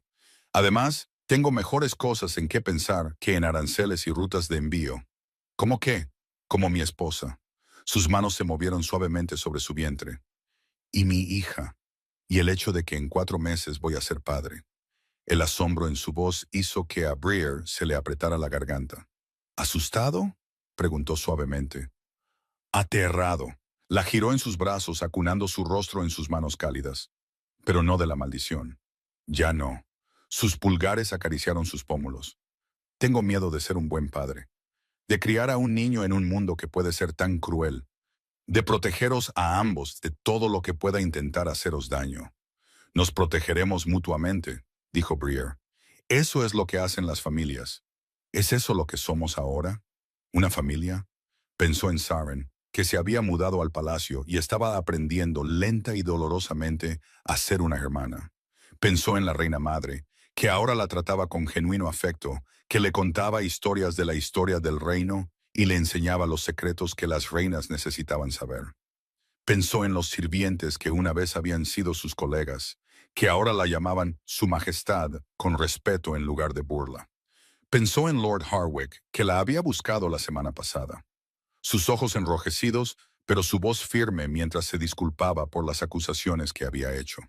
Además, tengo mejores cosas en qué pensar que en aranceles y rutas de envío. ¿Cómo qué? Como mi esposa. Sus manos se movieron suavemente sobre su vientre. Y mi hija. Y el hecho de que en 4 meses voy a ser padre. El asombro en su voz hizo que a Briar se le apretara la garganta. ¿Asustado?, preguntó suavemente. Aterrado. La giró en sus brazos, acunando su rostro en sus manos cálidas. Pero no de la maldición. Ya no. Sus pulgares acariciaron sus pómulos. Tengo miedo de ser un buen padre. De criar a un niño en un mundo que puede ser tan cruel. De protegeros a ambos de todo lo que pueda intentar haceros daño. Nos protegeremos mutuamente, dijo Briar. Eso es lo que hacen las familias. ¿Es eso lo que somos ahora? ¿Una familia? Pensó en Saren, que se había mudado al palacio y estaba aprendiendo lenta y dolorosamente a ser una hermana. Pensó en la reina madre, que ahora la trataba con genuino afecto, que le contaba historias de la historia del reino y le enseñaba los secretos que las reinas necesitaban saber. Pensó en los sirvientes que una vez habían sido sus colegas, que ahora la llamaban Su Majestad con respeto en lugar de burla. Pensó en Lord Harwick, que la había buscado la semana pasada. Sus ojos enrojecidos, pero su voz firme mientras se disculpaba por las acusaciones que había hecho.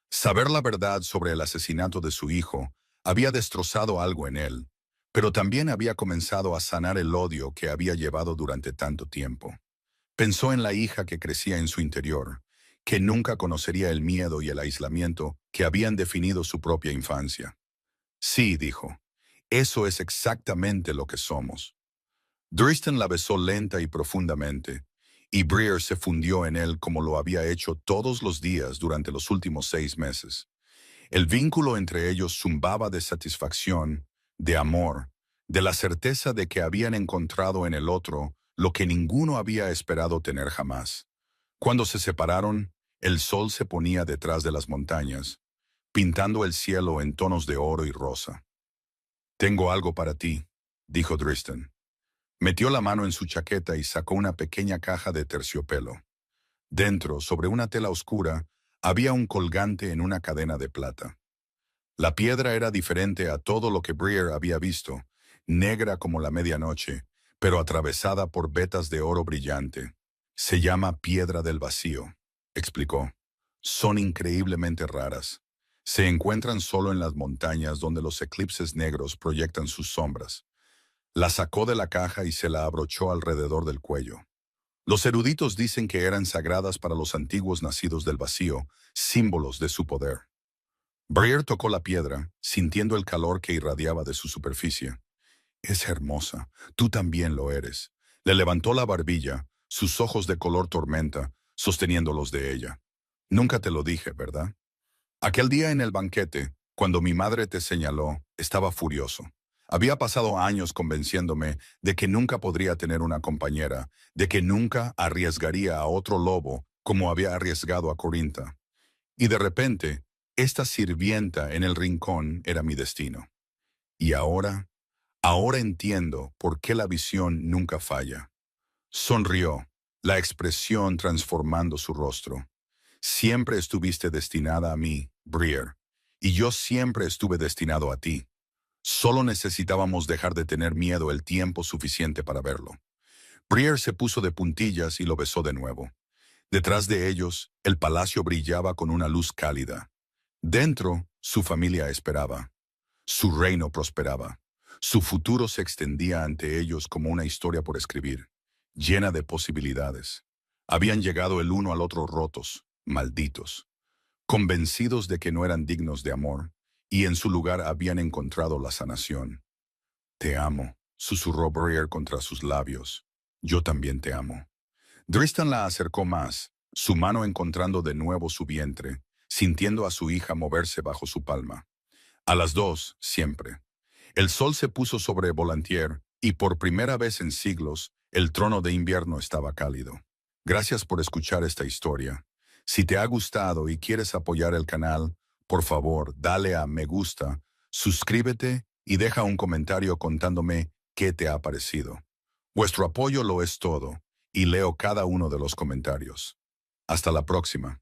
Saber la verdad sobre el asesinato de su hijo había destrozado algo en él, pero también había comenzado a sanar el odio que había llevado durante tanto tiempo. Pensó en la hija que crecía en su interior, que nunca conocería el miedo y el aislamiento que habían definido su propia infancia. Sí, dijo, eso es exactamente lo que somos. Driston la besó lenta y profundamente, y Briar se fundió en él como lo había hecho todos los días durante los últimos 6 meses. El vínculo entre ellos zumbaba de satisfacción, de amor, de la certeza de que habían encontrado en el otro lo que ninguno había esperado tener jamás. Cuando se separaron, el sol se ponía detrás de las montañas, pintando el cielo en tonos de oro y rosa. «Tengo algo para ti», dijo Driston. Metió la mano en su chaqueta y sacó una pequeña caja de terciopelo. Dentro, sobre una tela oscura, había un colgante en una cadena de plata. La piedra era diferente a todo lo que Briar había visto, negra como la medianoche, pero atravesada por vetas de oro brillante. Se llama piedra del vacío, explicó. Son increíblemente raras. Se encuentran solo en las montañas donde los eclipses negros proyectan sus sombras. La sacó de la caja y se la abrochó alrededor del cuello. Los eruditos dicen que eran sagradas para los antiguos nacidos del vacío, símbolos de su poder. Briar tocó la piedra, sintiendo el calor que irradiaba de su superficie. Es hermosa, tú también lo eres. Le levantó la barbilla, sus ojos de color tormenta, sosteniendo los de ella. Nunca te lo dije, ¿verdad? Aquel día en el banquete, cuando mi madre te señaló, estaba furioso. Había pasado años convenciéndome de que nunca podría tener una compañera, de que nunca arriesgaría a otro lobo como había arriesgado a Corinta. Y de repente, esta sirvienta en el rincón era mi destino. Y ahora entiendo por qué la visión nunca falla. Sonrió, la expresión transformando su rostro. Siempre estuviste destinada a mí, Briar, y yo siempre estuve destinado a ti. Solo necesitábamos dejar de tener miedo el tiempo suficiente para verlo. Briar se puso de puntillas y lo besó de nuevo. Detrás de ellos, el palacio brillaba con una luz cálida. Dentro, su familia esperaba. Su reino prosperaba. Su futuro se extendía ante ellos como una historia por escribir, llena de posibilidades. Habían llegado el uno al otro rotos, malditos, convencidos de que no eran dignos de amor, y en su lugar habían encontrado la sanación. Te amo, susurró Briar contra sus labios. Yo también te amo. Dristan la acercó más, su mano encontrando de nuevo su vientre, sintiendo a su hija moverse bajo su palma. A las dos, siempre. El sol se puso sobre Volantier y por primera vez en siglos, el trono de invierno estaba cálido. Gracias por escuchar esta historia. Si te ha gustado y quieres apoyar el canal, por favor, dale a me gusta, suscríbete y deja un comentario contándome qué te ha parecido. Vuestro apoyo lo es todo, y leo cada uno de los comentarios. Hasta la próxima.